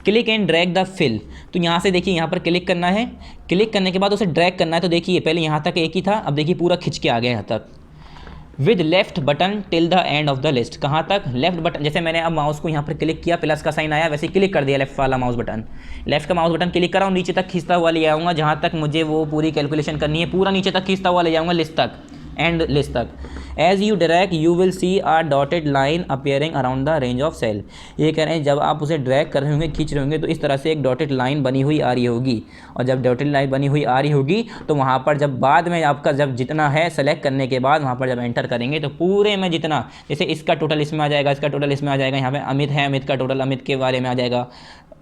click and drag the fill. तो यहाँ से देखिए यहाँ पर क्लिक करना है, क्लिक करने के बाद उसे ड्रैग करना है। तो देखिए पहले यहाँ तक एक ही था, अब देखिए पूरा खिंच के आ गया यहाँ तक। With left button till the end of the list, कहाँ तक, लेफ्ट बटन। जैसे मैंने अब माउस को यहाँ पर क्लिक किया, प्लस का साइन आया, वैसे क्लिक कर दिया लेफ्ट वाला माउस बटन, लेफ्ट का माउस बटन क्लिक करा और नीचे तक खींचता हुआ ले आऊँगा, जहाँ तक मुझे वो पूरी कैलकुलेशन करनी है, पूरा नीचे तक खींचता हुआ ले जाऊँगा लिस्ट तक। एंड लिस्ट तक। As you drag you will see a dotted line appearing around the range of cell. ये कह रहे हैं जब आप उसे ड्रैग कर रहे होंगे, खींच रहे होंगे, तो इस तरह से एक डॉटेड लाइन बनी हुई आ रही होगी। और जब डॉटेड लाइन बनी हुई आ रही होगी तो वहाँ पर जब बाद में आपका जब जितना है सेलेक्ट करने के बाद वहाँ पर जब एंटर करेंगे तो पूरे में जितना, जैसे इसका टोटल इसमें आ जाएगा, इसका टोटल इसमें आ जाएगा, यहाँ पे अमित है, अमित का टोटल अमित के बारे में आ जाएगा,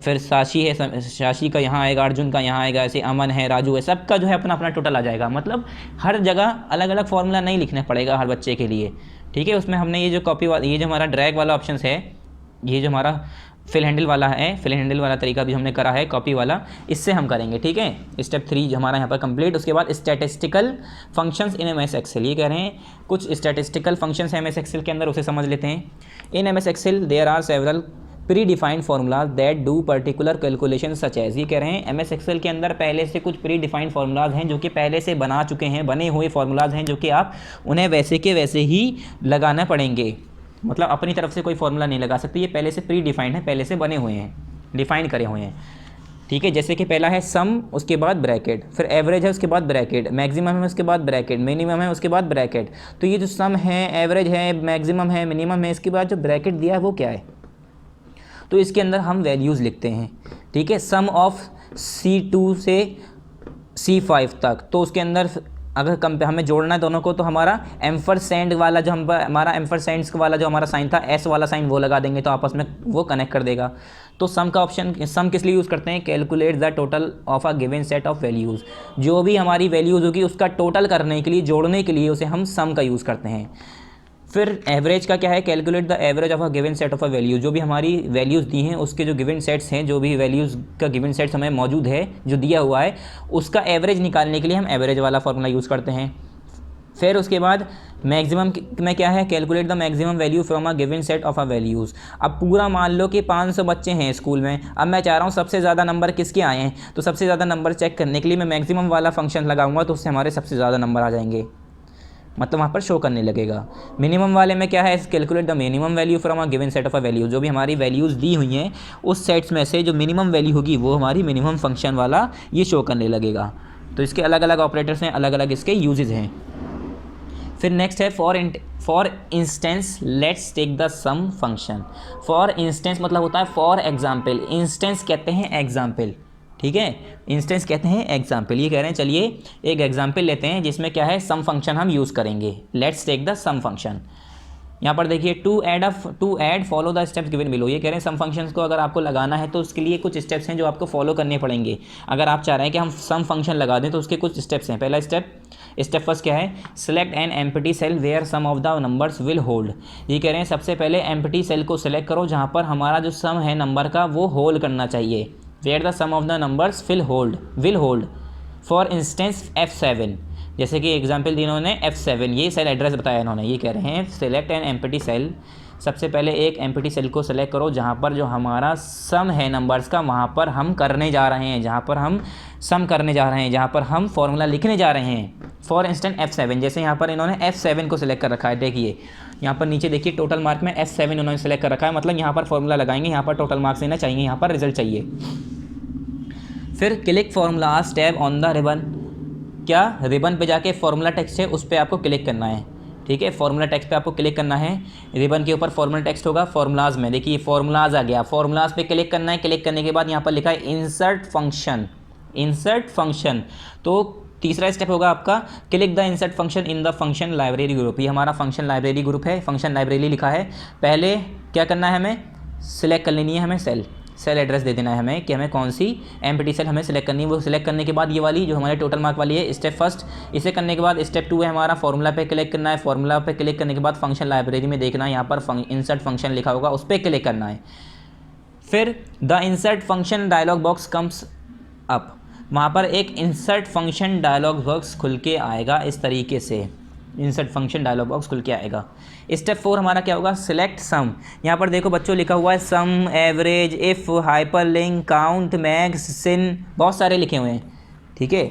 फिर साक्षी है, साक्षी का यहाँ आएगा, अर्जुन का यहाँ आएगा, ऐसे अमन है, राजू है, सबका जो है अपना अपना टोटल आ जाएगा। मतलब हर जगह अलग अलग फॉर्मूला नहीं लिखना पड़ेगा हर बच्चे के लिए, ठीक है। उसमें हमने ये जो कॉपी वाला, ये जो हमारा ड्रैग वाला ऑप्शन है, ये जो हमारा फिल हैंडल वाला है, फिल हैंडल वाला तरीका भी हमने करा है कॉपी वाला, इससे हम करेंगे, ठीक है। स्टेप 3 हमारा यहाँ पर कंप्लीट। उसके बाद statistical functions in MS Excel, ये कह रहे हैं कुछ स्टैटिस्टिकल फंक्शंस हैं एमएस एक्सेल के अंदर, उसे समझ लेते हैं। In MS Excel there are several predefined formulas that do particular calculation such as. ये कह रहे हैं एमएस एक्सेल के अंदर पहले से कुछ प्री डिफाइंड फार्मूलाज हैं जो कि पहले से बना चुके हैं, बने हुए फार्मूलाज हैं जो कि आप उन्हें वैसे के वैसे ही लगाना पड़ेंगे। मतलब अपनी तरफ से कोई फार्मूला नहीं लगा सकते, ये पहले से प्री डिफाइंड है, पहले से बने हुए हैं, डिफाइन करे हुए हैं, ठीक है। जैसे कि पहला है सम, उसके बाद ब्रैकेट, फिर एवरेज है उसके बाद ब्रैकेट, मैक्सिमम है उसके बाद ब्रैकेट, मिनिमम है उसके बाद ब्रैकेट। तो ये जो सम है, एवरेज है, मैक्सिमम है, मिनिमम है, इसके बाद जो ब्रैकेट दिया है वो क्या है, तो इसके अंदर हम वैल्यूज़ लिखते हैं, ठीक है। सम ऑफ C2 से C5 तक, तो उसके अंदर अगर हमें जोड़ना है दोनों को तो हमारा एम्परसेंड वाला जो हमारा एम्परसेंड्स वाला जो हमारा साइन था, एस वाला साइन, वो लगा देंगे तो आपस में वो कनेक्ट कर देगा। तो सम का ऑप्शन, सम किस लिए यूज़ करते हैं, calculate the total of a given set of values, जो भी हमारी वैल्यूज़ होगी उसका टोटल करने के लिए, जोड़ने के लिए उसे हम सम का यूज़ करते हैं। फिर एवरेज का क्या है, calculate the average of a given set of a value, जो भी हमारी वैल्यूज़ दी हैं उसके जो गिवन सेट्स हैं, जो भी वैल्यूज़ का गिवन सेट्स हमें मौजूद है जो दिया हुआ है, उसका एवरेज निकालने के लिए हम एवरेज वाला फार्मूला यूज़ करते हैं। फिर उसके बाद मैक्सिमम में क्या है, calculate the maximum value from a given set of a values. अब पूरा मान लो कि 500 बच्चे हैं स्कूल में, अब मैं चाह रहा हूँ सबसे ज़्यादा नंबर किसके आए हैं, तो सबसे ज़्यादा नंबर चेक करने के लिए मैं मैक्सिमम वाला फंक्शन लगाऊंगा तो उससे हमारे सबसे ज़्यादा नंबर आ जाएंगे, मतलब वहाँ पर शो करने लगेगा। मिनिमम वाले में क्या है, calculate the minimum value from a given set of a value, जो भी हमारी वैल्यूज़ दी हुई हैं उस सेट्स में से जो मिनिमम वैल्यू होगी वो हमारी मिनिमम फंक्शन वाला ये शो करने लगेगा। तो इसके अलग अलग ऑपरेटर्स हैं, अलग अलग इसके यूजेज हैं। फिर नेक्स्ट है for instance let's take the sum function. For instance मतलब होता है फॉर एग्जाम्पल, इंस्टेंस कहते हैं एग्जाम्पल, ठीक है, इंस्टेंस कहते हैं एग्जाम्पल। ये कह रहे हैं चलिए एक एग्जाम्पल लेते हैं जिसमें क्या है, सम फंक्शन हम यूज़ करेंगे। Let's take the sum function. यहाँ पर देखिए to add follow the steps given below. ये कह रहे हैं सम फंक्शंस को अगर आपको लगाना है तो उसके लिए कुछ स्टेप्स हैं जो आपको फॉलो करने पड़ेंगे। अगर आप चाह रहे हैं कि हम सम फंक्शन लगा दें तो उसके कुछ स्टेप्स हैं। पहला स्टेप फर्स्ट क्या है, select an empty cell where sum of the numbers will hold. ये कह रहे हैं सबसे पहले एम्प्टी सेल को सिलेक्ट करो जहाँ पर हमारा जो सम है नंबर का वो होल्ड करना चाहिए। Where the sum of the numbers will hold. For instance F7, जैसे कि एग्जाम्पल दी इन्होंने F7, ये सेल एड्रेस बताया इन्होंने। ये कह रहे हैं सिलेक्ट एन एम्प्टी सेल, सबसे पहले एक एम्प्टी सेल को सिलेक्ट करो जहाँ पर जो हमारा सम है नंबर्स का वहाँ पर हम करने जा रहे हैं, जहाँ पर हम सम करने जा रहे हैं, जहाँ पर हम फॉर्मूला लिखने जा रहे हैं। फॉर इंस्टेंस F7, जैसे यहाँ पर इन्होंने F7 को सिलेक्ट कर रखा है। देखिए यहाँ पर नीचे देखिए टोटल मार्क में F7 उन्होंने सेलेक्ट कर रखा है, मतलब यहाँ पर फॉर्मूला लगाएंगे, यहाँ पर टोटल मार्क्स लेना चाहिए, यहाँ पर रिजल्ट चाहिए। फिर click formulas tab on the ribbon. क्या रिबन पे जाके फॉर्मूला टेक्स्ट है उस पर आपको क्लिक करना है, ठीक है। फॉर्मूला टेक्स्ट पे आपको क्लिक करना है, रिबन के ऊपर फॉर्मूला टेक्स्ट होगा, फॉर्मूलाज में देखिए फॉर्मूलाज आ गया, फॉर्मूलाज पे क्लिक करना है। क्लिक करने के बाद यहाँ पर लिखा है इंसर्ट फंक्शन। तो तीसरा स्टेप होगा आपका click the insert function in the function library group. ये हमारा फंक्शन लाइब्रेरी ग्रुप है, फंक्शन लाइब्रेरी लिखा है। पहले क्या करना है, हमें सिलेक्ट कर लेनी है, हमें सेल एड्रेस दे देना है हमें कि हमें कौन सी एम्प्टी सेल हमें सिलेक्ट करनी है। वो सिलेक्ट करने के बाद ये वाली जो हमारे टोटल मार्क वाली है स्टेप फर्स्ट, इसे करने के बाद स्टेप 2 है हमारा फॉर्मूला पे क्लिक करना है। फॉर्मूला पे क्लिक करने के बाद फंक्शन लाइब्रेरी में देखना है, यहाँ पर इंसर्ट फंक्शन लिखा होगा, उस पर क्लिक करना है। फिर the insert function dialog box comes up, वहाँ पर एक इंसर्ट फंक्शन डायलॉग बॉक्स खुल के आएगा। इस तरीके से इंसर्ट फंक्शन डायलॉग बॉक्स खुल के आएगा। स्टेप 4 हमारा क्या होगा, सिलेक्ट सम। यहाँ पर देखो बच्चों लिखा हुआ है sum, average, if, hyperlink, count, max, sin, बहुत सारे लिखे हुए हैं, ठीक है।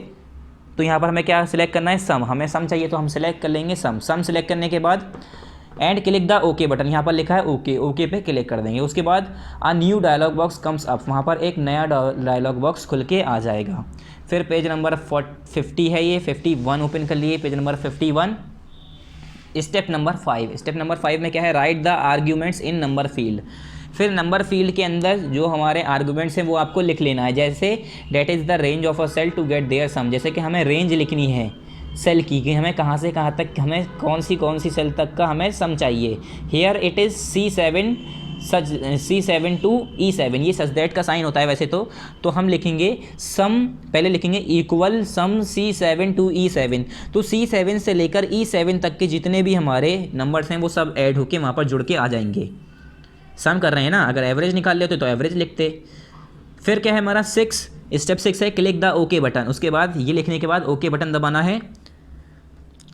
तो यहाँ पर हमें क्या सिलेक्ट करना है, सम। हमें सम चाहिए तो हम सिलेक्ट कर लेंगे सम सिलेक्ट करने के बाद and click the okay button, यहाँ पर लिखा है ओके पे क्लिक कर देंगे। उसके बाद a new dialog box comes up, वहाँ पर एक नया डायलॉग बॉक्स खुल के आ जाएगा। फिर पेज नंबर 50 है, ये 51 ओपन कर लिए, page number 51। Step number 5, step number 5 में क्या है, right the arguments in number field. फिर नंबर फील्ड के अंदर जो हमारे आर्गूमेंट्स हैं वो आपको लिख लेना है। जैसे date is the range of a cell to get their sum, जैसे कि हमें रेंज लिखनी है सेल की कि हमें कहाँ से कहाँ तक, हमें कौन सी सेल तक का हमें सम चाहिए। Here it is C7 such C7 to E7, ये सच दैट का साइन होता है वैसे तो हम लिखेंगे सम, पहले लिखेंगे equal some C7 to E7। तो C7 से लेकर E7 तक के जितने भी हमारे नंबर्स हैं वो सब ऐड होके वहाँ पर जुड़ के आ जाएंगे। सम कर रहे हैं ना, अगर एवरेज निकाल लेते तो एवरेज लिखते। फिर क्या है हमारा 6, स्टेप 6 है क्लिक द ओके बटन। उसके बाद ये लिखने के बाद ओके बटन दबाना है।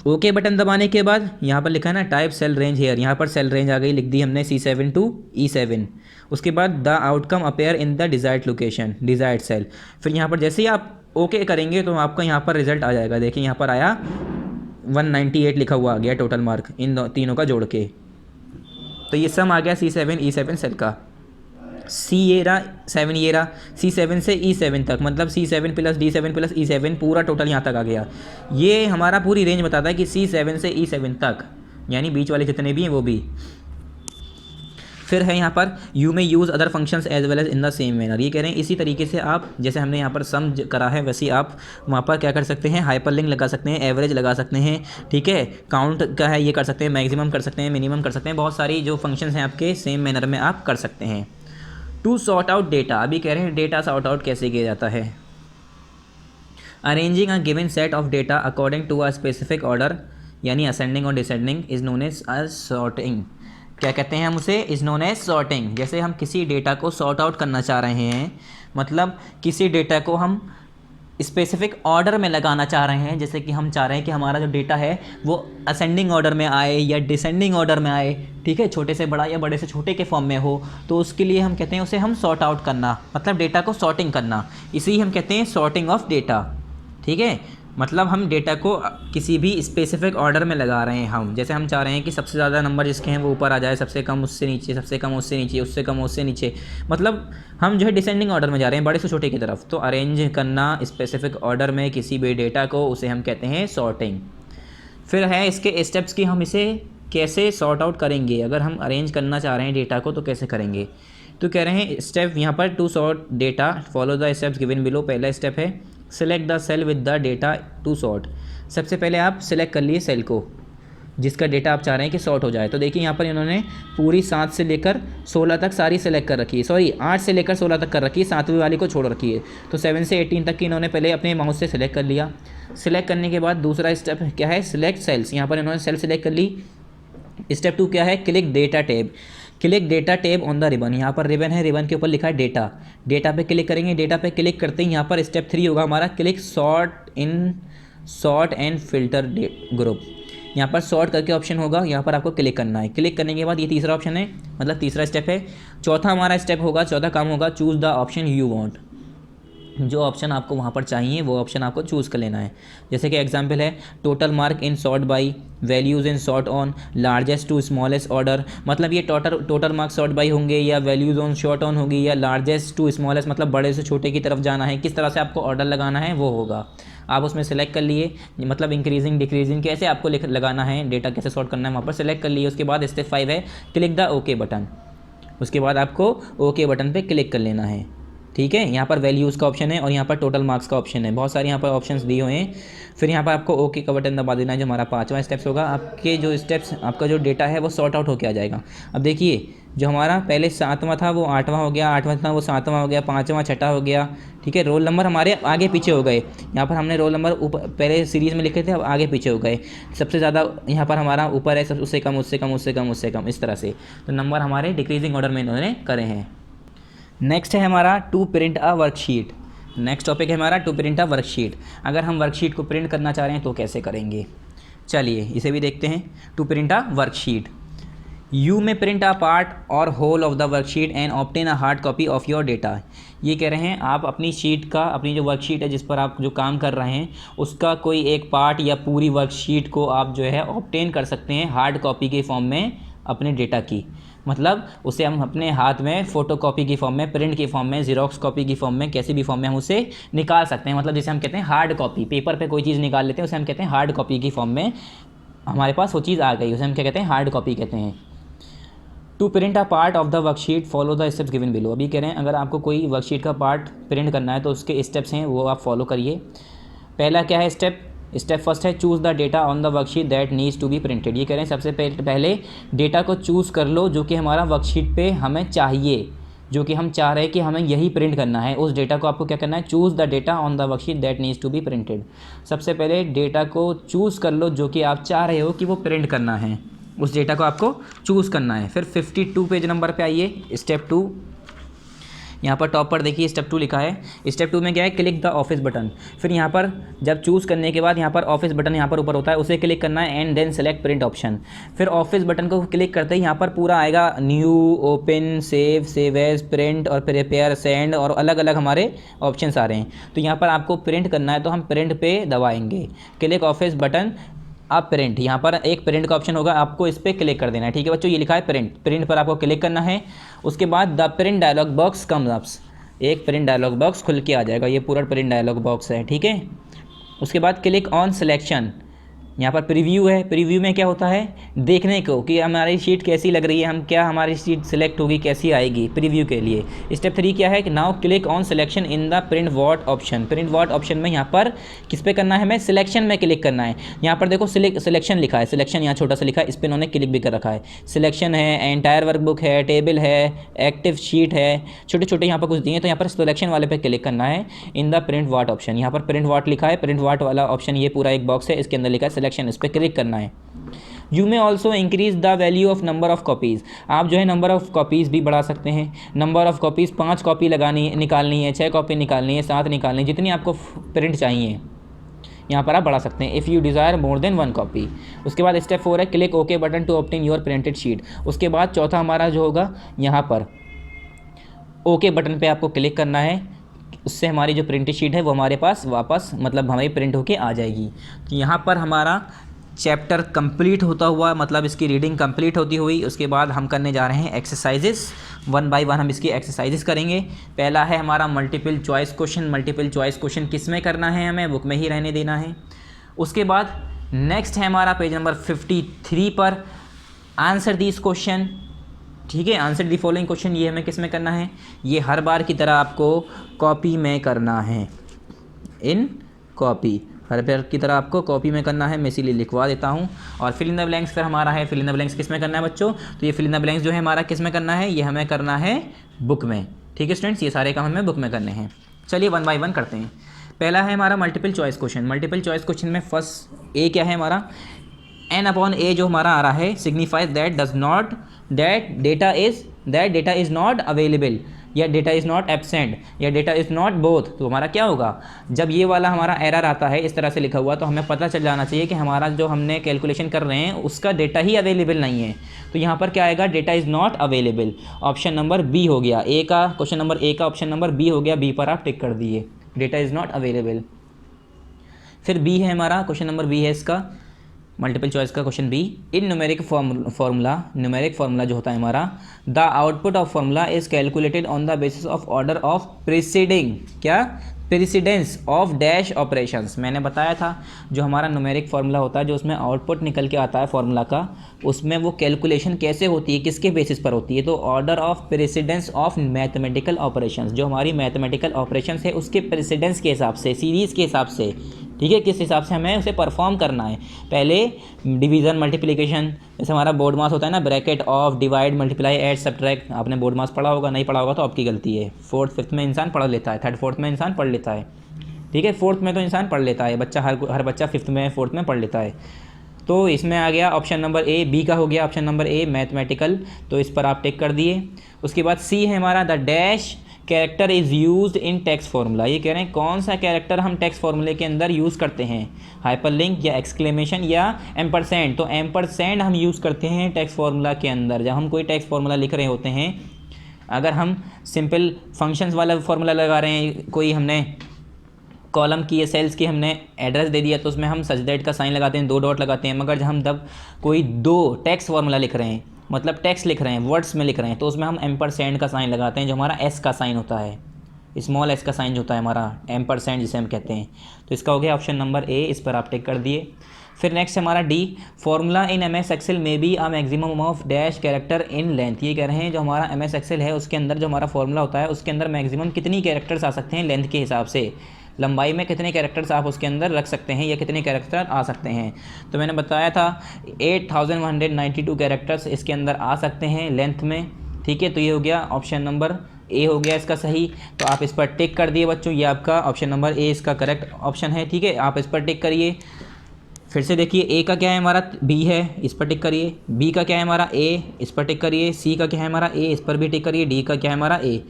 ओके बटन दबाने के बाद यहाँ पर लिखा है ना टाइप सेल रेंज हेयर, यहाँ पर सेल रेंज आ गई, लिख दी हमने C7 टू E7। उसके बाद the outcome appear in the desired location, desired cell. फिर यहाँ पर जैसे ही आप ओके करेंगे तो आपका यहाँ पर रिजल्ट आ जाएगा। देखिए यहाँ पर आया 198 लिखा हुआ आ गया टोटल मार्क इन तीनों का जोड़ के। तो ये सम आ गया C7 E7 सेल का। सी ये रहा 7 ये रहा, C7 से E7 तक, मतलब C7 plus D7 plus E7 पूरा टोटल यहाँ तक आ गया। ये हमारा पूरी रेंज बताता है कि C7 से E7 तक, यानी बीच वाले जितने भी हैं वो भी। फिर है यहाँ पर you may use other functions as well as in the same manner. ये कह रहे हैं इसी तरीके से आप, जैसे हमने यहाँ पर सम करा है वैसे ही आप वहाँ पर क्या कर सकते हैं, हाइपरलिंक लगा सकते हैं, एवरेज लगा सकते हैं, ठीक है, काउंट का है ये कर सकते हैं, मैक्सिमम कर सकते हैं, मिनिमम कर सकते हैं, बहुत सारी जो फंक्शंस हैं आपके सेम मैनर में आप कर सकते हैं। टू सॉर्ट आउट डेटा, अभी कह रहे हैं डेटा सॉर्ट आउट कैसे किया जाता है। Arranging a given set of data according to a specific order, यानी असेंडिंग और descending, is known as sorting. क्या कहते हैं हम उसे, इज नोन एज सॉर्टिंग। जैसे हम किसी डेटा को सॉर्ट आउट करना चाह रहे हैं, मतलब किसी डेटा को हम स्पेसिफिक ऑर्डर में लगाना चाह रहे हैं, जैसे कि हम चाह रहे हैं कि हमारा जो डेटा है वो असेंडिंग ऑर्डर में आए या डिसेंडिंग ऑर्डर में आए, ठीक है, छोटे से बड़ा या बड़े से छोटे के फॉर्म में हो, तो उसके लिए हम कहते हैं उसे हम सॉर्ट आउट करना, मतलब डेटा को सॉर्टिंग करना, इसी हम कहते हैं सॉर्टिंग ऑफ डेटा, ठीक है। मतलब हम डेटा को किसी भी स्पेसिफिक ऑर्डर में लगा रहे हैं हम, जैसे हम चाह रहे हैं कि सबसे ज़्यादा नंबर जिसके हैं वो ऊपर आ जाए, सबसे कम उससे नीचे, सबसे कम उससे नीचे, उससे कम उससे नीचे, मतलब हम जो है डिसेंडिंग ऑर्डर में जा रहे हैं बड़े से छोटे की तरफ। तो अरेंज करना स्पेसिफिक ऑर्डर में किसी भी डेटा को, उसे हम कहते हैं सॉर्टिंग। फिर है इसके स्टेप्स की हम इसे कैसे सॉर्ट आउट करेंगे, अगर हम अरेंज करना चाह रहे हैं डेटा को तो कैसे करेंगे। तो कह रहे हैं स्टेप यहाँ पर to sort data follow the steps given below. पहला स्टेप है select the cell with the data to sort. सबसे पहले आप सिलेक्ट कर लिए सेल को जिसका डेटा आप चाह रहे हैं कि सॉर्ट हो जाए। तो देखिए यहाँ पर इन्होंने पूरी 7 से लेकर 16 तक सारी सेलेक्ट कर रखी है, सॉरी 8 से लेकर 16 तक कर रखी है, 7वीं वाली को छोड़ रखी है। तो 7 से 18 तक की इन्होंने पहले अपने माउस से सिलेक्ट कर लिया। सिलेक्ट करने के बाद दूसरा स्टेप क्या है, सिलेक्ट सेल्स। यहाँ पर इन्होंने सेल सिलेक्ट कर ली। स्टेप 2 क्या है, click data tab. Click data tab on the ribbon, यहाँ पर रिबन है, रिबन के ऊपर लिखा है डेटा, डेटा पे क्लिक करेंगे। डेटा पे क्लिक करते ही यहाँ पर स्टेप 3 होगा हमारा click sort and filter group. यहाँ पर सॉर्ट करके ऑप्शन होगा, यहाँ पर आपको क्लिक करना है। क्लिक करने के बाद ये तीसरा ऑप्शन है, मतलब तीसरा स्टेप है। चौथा हमारा स्टेप होगा, चौथा काम होगा choose the option you want. जो ऑप्शन आपको वहाँ पर चाहिए वो ऑप्शन आपको चूज़ कर लेना है। जैसे कि एग्जांपल है total mark in sort by, values in sort on, largest to smallest order, मतलब ये टोटल मार्क सॉर्ट बाई होंगे या वैल्यूज़ ऑन शॉर्ट ऑन होगी या लार्जेस्ट टू स्मॉलेस्ट, मतलब बड़े से छोटे की तरफ जाना है, किस तरह से आपको ऑर्डर लगाना है वो होगा। आप उसमें सेलेक्ट कर लिए, मतलब इंक्रीजिंग डिक्रीजिंग कैसे आपको लगाना है, डेटा कैसे सॉर्ट करना है वहाँ पर सेलेक्ट कर लिए। उसके बाद स्टेप 5 है क्लिक द ओके बटन। उसके बाद आपको ओके बटन पर क्लिक कर लेना है, ठीक है। यहाँ पर वैल्यूज़ का ऑप्शन है और यहाँ पर टोटल मार्क्स का ऑप्शन है, बहुत सारे यहाँ पर ऑप्शंस दिए हुए हैं। फिर यहाँ पर आपको ओके का बटन दबा देना है, जो हमारा 5वां स्टेप्स होगा। आपके जो स्टेप्स, आपका जो डेटा है वो सॉर्ट आउट होके आ जाएगा। अब देखिए जो हमारा पहले 7वां था वो 8वां हो गया, 8वां था वो 7वां हो गया, 5वां 6ठा हो गया, ठीक है। रोल नंबर हमारे आगे पीछे हो गए, यहाँ पर हमने रोल नंबर ऊपर पहले सीरीज़ में लिखे थे, अब आगे पीछे हो गए। सबसे ज़्यादा यहाँ पर हमारा ऊपर है, सब उससे कम उससे कम उससे कम उससे कम, इस तरह से तो नंबर हमारे डिक्रीजिंग ऑर्डर में इन्होंने करे हैं। नेक्स्ट है हमारा to print a worksheet. Next topic है हमारा टू प्रिंट अ वर्कशीट। अगर हम वर्कशीट को प्रिंट करना चाह रहे हैं तो कैसे करेंगे, चलिए इसे भी देखते हैं। To print a worksheet, you may print a part or whole of the worksheet and obtain a hard copy of your data. ये कह रहे हैं आप अपनी शीट का, अपनी जो वर्कशीट है जिस पर आप जो काम कर रहे हैं उसका कोई एक पार्ट या पूरी वर्कशीट को आप जो है ऑब्टेन कर सकते हैं हार्ड कॉपी के फॉर्म में अपने डेटा की, मतलब उसे हम अपने हाथ में फ़ोटो कॉपी की फॉर्म में, प्रिंट की फॉर्म में, ज़ीरोक्स कॉपी की फॉर्म में, कैसी भी फॉर्म में हम उसे निकाल सकते हैं। मतलब जिसे हम कहते हैं हार्ड कॉपी, पेपर पे कोई चीज़ निकाल लेते हैं उसे हम कहते हैं हार्ड कॉपी की फॉर्म में हमारे पास वो चीज़ आ गई, उसे हम क्या कहते हैं, हार्ड कॉपी कहते हैं। To print a part of the worksheet follow the steps given below. अभी कह रहे हैं अगर आपको कोई वर्कशीट का पार्ट प्रिंट करना है तो उसके स्टेप्स हैं वो आप फॉलो करिए। पहला क्या है स्टेप फर्स्ट है choose the data on the worksheet that needs to be printed. ये कह रहे हैं सबसे पहले डेटा को चूज़ कर लो जो कि हमारा वर्कशीट पे हमें चाहिए, जो कि हम चाह रहे हैं कि हमें यही प्रिंट करना है, उस डेटा को आपको क्या करना है, choose the data on the worksheet that needs to be printed. सबसे पहले डेटा को चूज़ कर लो जो कि आप चाह रहे हो कि वो प्रिंट करना है, उस डेटा को आपको चूज़ करना है। फिर 52 पेज नंबर पे आइए, स्टेप 2। यहाँ पर टॉप पर देखिए स्टेप 2 लिखा है। स्टेप 2 में क्या है, क्लिक द ऑफिस बटन। फिर यहाँ पर जब चूज़ करने के बाद यहाँ पर ऑफिस बटन यहाँ पर ऊपर होता है, उसे क्लिक करना है and then select print option. फिर ऑफिस बटन को क्लिक करते ही यहाँ पर पूरा आएगा new, open, save as, print और प्रिपेयर, सेंड और अलग अलग हमारे ऑप्शंस आ रहे हैं। तो यहाँ पर आपको प्रिंट करना है तो हम प्रिंट पे दबाएंगे, क्लिक ऑफिस बटन, आप प्रिंट, यहाँ पर एक प्रिंट का ऑप्शन होगा, आपको इस पर क्लिक कर देना है। ठीक है बच्चों, ये लिखा है प्रिंट पर आपको क्लिक करना है। उसके बाद the print dialogue box comes up, एक प्रिंट डायलॉग बॉक्स खुल के आ जाएगा, ये पूरा प्रिंट डायलॉग बॉक्स है। ठीक है, उसके बाद क्लिक ऑन सिलेक्शन, यहाँ पर प्रीव्यू है। प्रीव्यू में क्या होता है, देखने को कि हमारी शीट कैसी लग रही है, हम क्या हमारी शीट सिलेक्ट होगी, कैसी आएगी, प्रीव्यू के लिए। स्टेप 3 क्या है कि now click on selection in the print what option. Print what option में यहाँ पर किस पे करना है, हमें सिलेक्शन में क्लिक करना है। यहाँ पर देखो सिलेक्शन लिखा है, सिलेक्शन यहाँ छोटा सा लिखा है, इस पर इन्होंने क्लिक भी कर रखा है। सिलेक्शन है, एंटायर वर्कबुक है, टेबल है, एक्टिव शीट है, छोटे छोटे यहाँ पर कुछ दिए, तो यहाँ पर सिलेक्शन वाले पे क्लिक करना है in the print what option. यहाँ पर प्रिंट वॉट लिखा है, प्रिंट वॉट वाला ऑप्शन ये पूरा एक बॉक्स है, इसके अंदर लिखा है सिलेक्शन, इस पर क्लिक करना है। You may also increase the value of number of copies. आप जो है नंबर ऑफ कॉपीज़ भी बढ़ा सकते हैं। नंबर ऑफ कॉपीज़ 5 कॉपी निकालनी है, 6 कॉपी निकालनी है, 7 निकालनी है, जितनी आपको प्रिंट चाहिए यहाँ पर आप बढ़ा सकते हैं, if you desire more than 1 copy. उसके बाद स्टेप 4 है click okay button to obtain your printed sheet. उसके बाद चौथा हमारा जो होगा, यहाँ पर ओके बटन पे आपको क्लिक करना है, उससे हमारी जो प्रिंटेड शीट है वो हमारे पास वापस मतलब हमारी प्रिंट होके आ जाएगी। तो यहाँ पर हमारा चैप्टर कंप्लीट होता हुआ, मतलब इसकी रीडिंग कंप्लीट होती हुई, उसके बाद हम करने जा रहे हैं एक्सरसाइजेस। 1 बाय 1 हम इसकी एक्सरसाइजेस करेंगे। पहला है हमारा multiple choice question. Multiple choice question किस में करना है, हमें बुक में ही रहने देना है। उसके बाद नेक्स्ट है हमारा पेज नंबर 53 पर आंसर दिस क्वेश्चन। ठीक है, आंसर दी फॉलोइंग क्वेश्चन, ये हमें किस में करना है, ये हर बार की तरह आपको कॉपी में करना है, इन कॉपी, हर बार की तरह आपको कॉपी में करना है। मैं इसीलिए लिखवा देता हूँ। और फिल इन द ब्लैंक्स फिर हमारा है, फिल इन द ब्लैंक्स किस में करना है बच्चों, तो ये फिल इन द ब्लैंक्स जो है हमारा किस में करना है, ये हमें करना है बुक में। ठीक है स्टूडेंट्स, ये सारे काम हमें बुक में करने हैं। चलिए 1 बाय 1 करते हैं। पहला है हमारा multiple choice question. Multiple choice question में फर्स्ट ए क्या है हमारा, n अपॉन ए जो हमारा आ रहा है signifies that data is not available या डेटा इज़ नॉट एब्सेंट या डेटा इज़ नॉट बोथ। तो हमारा क्या होगा, जब ये वाला हमारा एरर आता है इस तरह से लिखा हुआ, तो हमें पता चल जाना चाहिए कि हमारा जो हमने कैलकुलेशन कर रहे हैं उसका डेटा ही अवेलेबल नहीं है। तो यहाँ पर क्या आएगा, data is not available. Option number B हो गया, ए का क्वेश्चन नंबर ए का ऑप्शन नंबर बी हो गया, बी पर आप टिक कर दिए, डेटा इज़ नॉट अवेलेबल। फिर बी है हमारा, क्वेश्चन नंबर बी है इसका, मल्टीपल चॉइस का क्वेश्चन बी। इन न्यूमेरिक फार्मूला जो होता है हमारा, the output of formula is calculated on the basis of order of preceding, क्या, प्रेसिडेंस ऑफ डैश ऑपरेशंस। मैंने बताया था जो हमारा न्यूमेरिक फार्मूला होता है, जो उसमें आउटपुट निकल के आता है फार्मूला का, उसमें वो कैलकुलेशन कैसे होती है, किसके बेसिस पर होती है, तो order of precedence of mathematical operations. जो हमारी मैथमेटिकल ऑपरेशंस है उसके प्रेसिडेंस के हिसाब से, सीरीज़ के हिसाब से, ठीक है, किस हिसाब से हमें उसे परफॉर्म करना है। पहले डिवीज़न, मल्टीप्लिकेशन, जैसे हमारा बोर्ड मास होता है ना, bracket of, divide, multiply, add, subtract. आपने बोर्ड मास पढ़ा होगा, नहीं पढ़ा होगा तो आपकी गलती है। 4th 5th में इंसान पढ़ लेता है, 3rd 4th में इंसान पढ़ लेता है, ठीक है, 4th में तो इंसान पढ़ लेता है, बच्चा हर बच्चा 5th में 4th में पढ़ लेता है। तो इसमें आ गया ऑप्शन नंबर ए, बी का हो गया ऑप्शन नंबर ए मैथमेटिकल, तो इस पर आप टिक कर दिए। उसके बाद सी है हमारा, the dash character is used in text formula. ये कह रहे हैं कौन सा कैरेक्टर हम टेक्स्ट फार्मूले के अंदर यूज़ करते हैं, हाइपरलिंक या एक्सक्लेमेशन या एम्परसेंड। तो एम्परसेंड हम यूज़ करते हैं टेक्स्ट फार्मूला के अंदर, जब हम कोई टेक्स्ट फार्मूला लिख रहे होते हैं। अगर हम सिंपल फंक्शंस वाला फार्मूला लगा रहे हैं, कोई हमने कॉलम की या सेल्स की हमने एड्रेस दे दिया, तो उसमें हम सच दैट का साइन लगाते हैं, 2 डॉट लगाते हैं। मगर जब हम कोई 2 टेक्स्ट फार्मूला लिख रहे हैं, मतलब टेक्स्ट लिख रहे हैं, वर्ड्स में लिख रहे हैं, तो उसमें हम एम्परसेंड का साइन लगाते हैं, जो हमारा एस का साइन होता है, स्मॉल एस का साइन जो होता है हमारा, एम्परसेंड जिसे हम कहते हैं। तो इसका हो गया ऑप्शन नंबर ए, इस पर आप टिक कर दिए। फिर नेक्स्ट हमारा D, formula in M S Excel में be a maximum of dash character in length. ये कह रहे हैं जो हमारा एम एस एक्सेल है उसके अंदर जो हमारा फॉर्मूला होता है उसके अंदर मैक्सिमम कितनी कैरेक्टर्स आ सकते हैं लेंथ के हिसाब से, लंबाई में कितने कैरेक्टर्स आप उसके अंदर रख सकते हैं या कितने कैरेक्टर आ सकते हैं। तो मैंने बताया था 8192 कैरेक्टर्स इसके अंदर आ सकते हैं लेंथ में, ठीक है। तो ये हो गया ऑप्शन नंबर ए हो गया इसका सही। तो आप इस पर टिक कर दिए बच्चों, ये आपका ऑप्शन नंबर ए इसका करेक्ट ऑप्शन है, ठीक है। आप इस पर टिक करिए। फिर से देखिए ए का क्या है हमारा, बी है, इस पर टिक करिए। बी का क्या है हमारा, ए, इस पर टिक करिए। सी का क्या है हमारा, ए, इस पर भी टिक करिए। डी का क्या है हमारा, ए।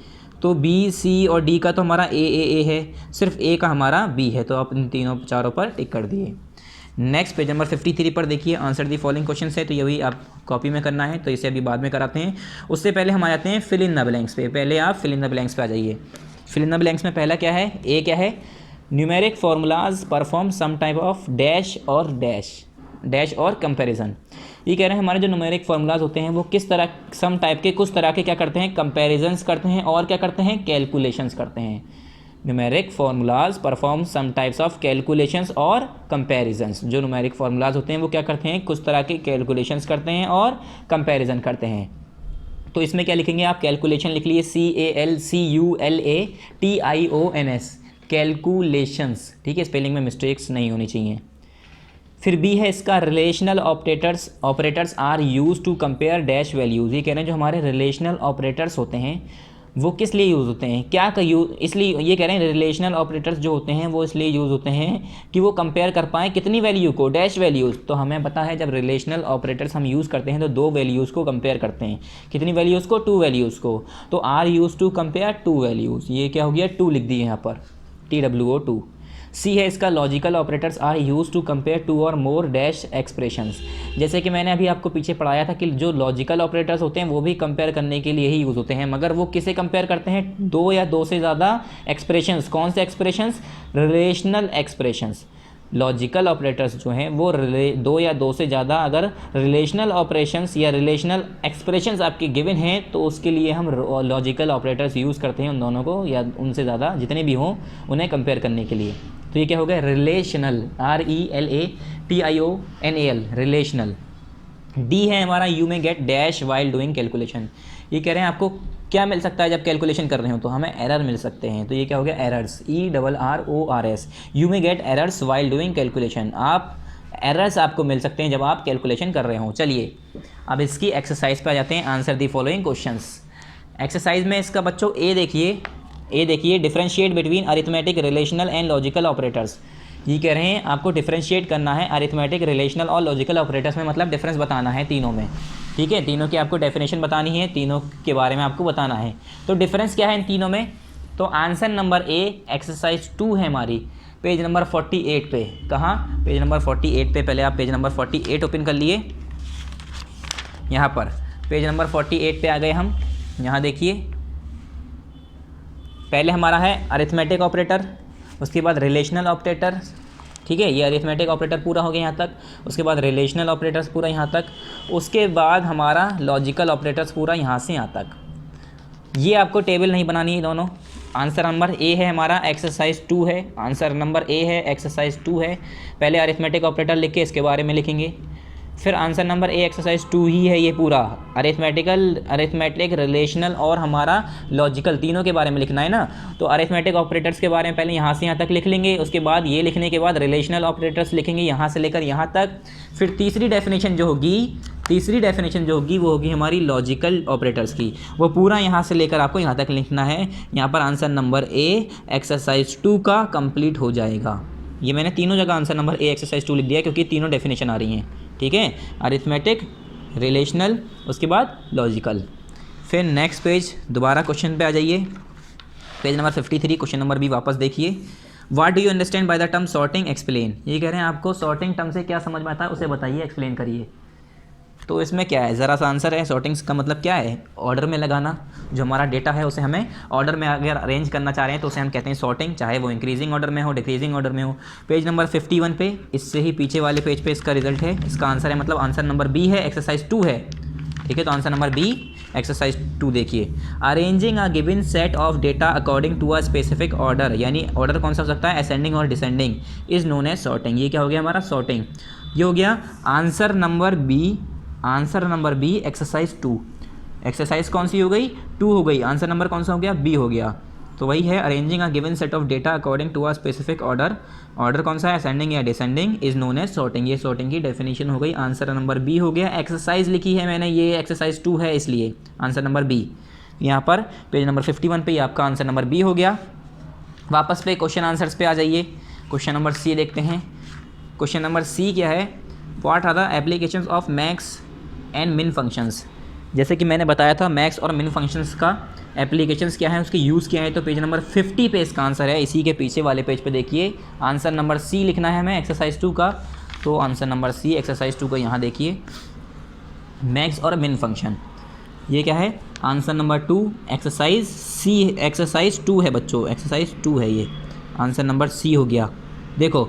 तो बी, सी और डी का तो हमारा ए है, सिर्फ ए का हमारा बी है। तो आप इन तीनों चारों पर टिक कर दिए। नेक्स्ट पेज नंबर 53 पर देखिए, आंसर दी फॉलोइंग क्वेश्चन है। तो ये भी आप कॉपी में करना है, तो इसे अभी बाद में कराते हैं। उससे पहले हम आ जाते हैं फिल इन द ब्लैंक्स पे। पहले आप फिल इन द ब्लैंक्स पे आ जाइए। फिल इन द ब्लैंक्स में पहला क्या है, ए क्या है, numeric formulas perform some type of dash और डैश और कंपैरिजन। ये कह रहे हैं हमारे जो न्यूमेरिक फार्मूलाज होते हैं वो किस तरह, सम टाइप के कुछ तरह के क्या करते हैं, कंपैरिजंस करते हैं और क्या करते हैं, कैलकुलेशंस करते हैं। Numeric formulas perform some types of calculations और कंपैरिजंस। जो न्यूमेरिक फार्मूलाज होते हैं वो क्या करते हैं, कुछ तरह के कैलकुलेशंस करते हैं और कंपैरिजन करते हैं। तो इसमें क्या लिखेंगे आप, कैलकुलेशन लिख लिए, CALCULATIONS, कैलकुलेशंस, ठीक है। स्पेलिंग में मिस्टेक्स नहीं होनी चाहिए। फिर बी है इसका, relational operators are used to compare dash values. ये कह रहे हैं जो हमारे रिलेशनल ऑपरेटर्स होते हैं वो किस लिए यूज़ होते हैं, क्या का यूज़, इसलिए ये कह रहे हैं रिलेशनल ऑपरेटर्स जो होते हैं वो इसलिए यूज़ होते हैं कि वो कंपेयर कर पाएँ कितनी वैल्यू को, डैश वैल्यूज़। तो हमें पता है जब रिलेशनल ऑपरेटर्स हम यूज़ करते हैं तो दो वैल्यूज़ को कंपेयर करते हैं, कितनी वैल्यूज़ को, टू वैल्यूज़ को। तो are used to compare two values, ये क्या हो गया, टू लिख दिए यहाँ पर, TWO2। सी है इसका, logical operators are used to compare two or more dash expressions. जैसे कि मैंने अभी आपको पीछे पढ़ाया था कि जो लॉजिकल ऑपरेटर्स होते हैं वो भी कंपेयर करने के लिए ही यूज़ होते हैं, मगर वो किसे कंपेयर करते हैं, दो या दो से ज़्यादा एक्सप्रेशंस। कौन से expressions, relational expressions. Logical operators जो हैं वो दो या दो से ज़्यादा अगर रिलेशनल ऑपरेशंस या रिलेशनल एक्सप्रेशंस आपके गिवन हैं तो उसके लिए हम लॉजिकल ऑपरेटर्स यूज़ करते हैं उन दोनों को, या उनसे ज़्यादा जितने भी हों उन्हें कंपेयर करने के लिए। तो ये क्या हो गया, रिलेशनल, RELATIONAL, रिलेशनल। डी है हमारा, you may gate dash while doing calculation. ये कह रहे हैं आपको क्या मिल सकता है जब कैलकुलेशन कर रहे हो, तो हमें एरर मिल सकते हैं। तो ये क्या हो गया, errors, ERRORS। You may get errors while doing calculation, आप एरर्स आपको मिल सकते हैं जब आप कैलकुलेशन कर रहे हो। चलिए अब इसकी एक्सरसाइज पे आ जाते हैं, answer the following questions. Exercise में इसका बच्चों ए देखिए, differentiate between arithmetic, relational and logical operators. ये कह रहे हैं आपको डिफरेंशिएट करना है अरिथमेटिक, रिलेशनल और लॉजिकल ऑपरेटर्स में, मतलब डिफरेंस बताना है तीनों में, ठीक है। तीनों की आपको डेफिनेशन बतानी है, तीनों के बारे में आपको बताना है। तो डिफरेंस क्या है इन तीनों में, तो आंसर नंबर ए एक्सरसाइज 2 है हमारी, पेज नंबर 48 पे। कहाँ, पेज नंबर 48 पे। पहले आप पेज नंबर 48 ओपन कर लिए, यहाँ पर पेज नंबर 48 पे आ गए हम। यहाँ देखिए पहले हमारा है अरिथमेटिक ऑपरेटर, उसके बाद रिलेशनल ऑपरेटर, ठीक है। ये अरिथमेटिक ऑपरेटर पूरा हो गया यहाँ तक, उसके बाद रिलेशनल ऑपरेटर्स पूरा यहाँ तक, उसके बाद हमारा लॉजिकल ऑपरेटर्स पूरा यहाँ से यहाँ तक। ये आपको टेबल नहीं बनानी है दोनों। आंसर नंबर ए है हमारा, एक्सरसाइज 2 है, आंसर नंबर ए है, एक्सरसाइज 2 है। पहले अरिथमेटिक ऑपरेटर लिख के इसके बारे में लिखेंगे, फिर आंसर नंबर ए एक्सरसाइज 2 ही है ये पूरा। अरिथमेटिक, रिलेशनल और हमारा लॉजिकल, तीनों के बारे में लिखना है ना। तो अरिथमेटिक ऑपरेटर्स के बारे में पहले यहाँ से यहाँ तक लिख लेंगे, उसके बाद ये लिखने के बाद रिलेशनल ऑपरेटर्स लिखेंगे यहाँ से लेकर यहाँ तक। फिर तीसरी डेफिनेशन जो होगी वो होगी हमारी लॉजिकल ऑपरेटर्स की, वो पूरा यहाँ से लेकर आपको यहाँ तक लिखना है। यहाँ पर आंसर नंबर ए एक्सरसाइज 2 का कंप्लीट हो जाएगा। ये मैंने तीनों जगह आंसर नंबर ए एक्सरसाइज 2 लिख दिया क्योंकि तीनों डेफिनेशन आ रही हैं, ठीक है। अरिथमेटिक, रिलेशनल, उसके बाद लॉजिकल। फिर नेक्स्ट पेज दोबारा क्वेश्चन पे आ जाइए, page number 53, question number B वापस देखिए। What do you understand by the term sorting, explain. ये कह रहे हैं आपको सॉर्टिंग टर्म से क्या समझ में आता है उसे बताइए, एक्सप्लेन करिए। तो इसमें क्या है, ज़रा सा आंसर है, सॉर्टिंग्स का मतलब क्या है, ऑर्डर में लगाना। जो हमारा डेटा है उसे हमें ऑर्डर में अगर अरेंज करना चाह रहे हैं तो उसे हम कहते हैं सॉर्टिंग, चाहे वो इंक्रीजिंग ऑर्डर में हो, डिक्रीजिंग ऑर्डर में हो। पेज नंबर 51 पे, इससे ही पीछे वाले पेज पे इसका रिजल्ट है, इसका आंसर है, मतलब आंसर नंबर बी है, एक्सरसाइज 2 है, ठीक है। तो आंसर नंबर बी एक्सरसाइज 2 देखिए। Arranging a given set of data according to a specific order, यानी ऑर्डर कौन सा हो सकता है, असेंडिंग और descending, is known as sorting. ये क्या हो गया हमारा, सॉर्टिंग। ये हो गया answer number B, answer number B exercise 2। Exercise कौन सी हो गई? 2 हो गई। आंसर नंबर कौन सा हो गया? बी हो गया। तो वही है arranging a given set of data according to a specific order. Order कौन सा है? असेंडिंग या descending is known as sorting. ये सॉर्टिंग की डेफिनेशन हो गई। आंसर नंबर बी हो गया। एक्सरसाइज लिखी है मैंने, ये एक्सरसाइज 2 है इसलिए आंसर नंबर बी। यहाँ पर पेज नंबर 51 पे आपका आंसर नंबर बी हो गया। वापस पे क्वेश्चन आंसर्स पे आ जाइए। क्वेश्चन नंबर सी देखते हैं। क्वेश्चन नंबर सी क्या है? What are the applications of max and min functions. जैसे कि मैंने बताया था मैक्स और मिन फंक्शंस का एप्लीकेशंस क्या है, उसके यूज़ क्या है, तो पेज नंबर 50 पे इसका आंसर है। इसी के पीछे वाले पेज पे देखिए आंसर नंबर सी लिखना है हमें एक्सरसाइज 2 का। तो आंसर नंबर सी एक्सरसाइज 2 का यहाँ देखिए मैक्स और मिन फंक्शन, ये क्या है? आंसर नंबर 2 एक्सरसाइज सी, एक्सरसाइज 2 है बच्चों, एक्सरसाइज 2 है ये। आंसर नंबर सी हो गया। देखो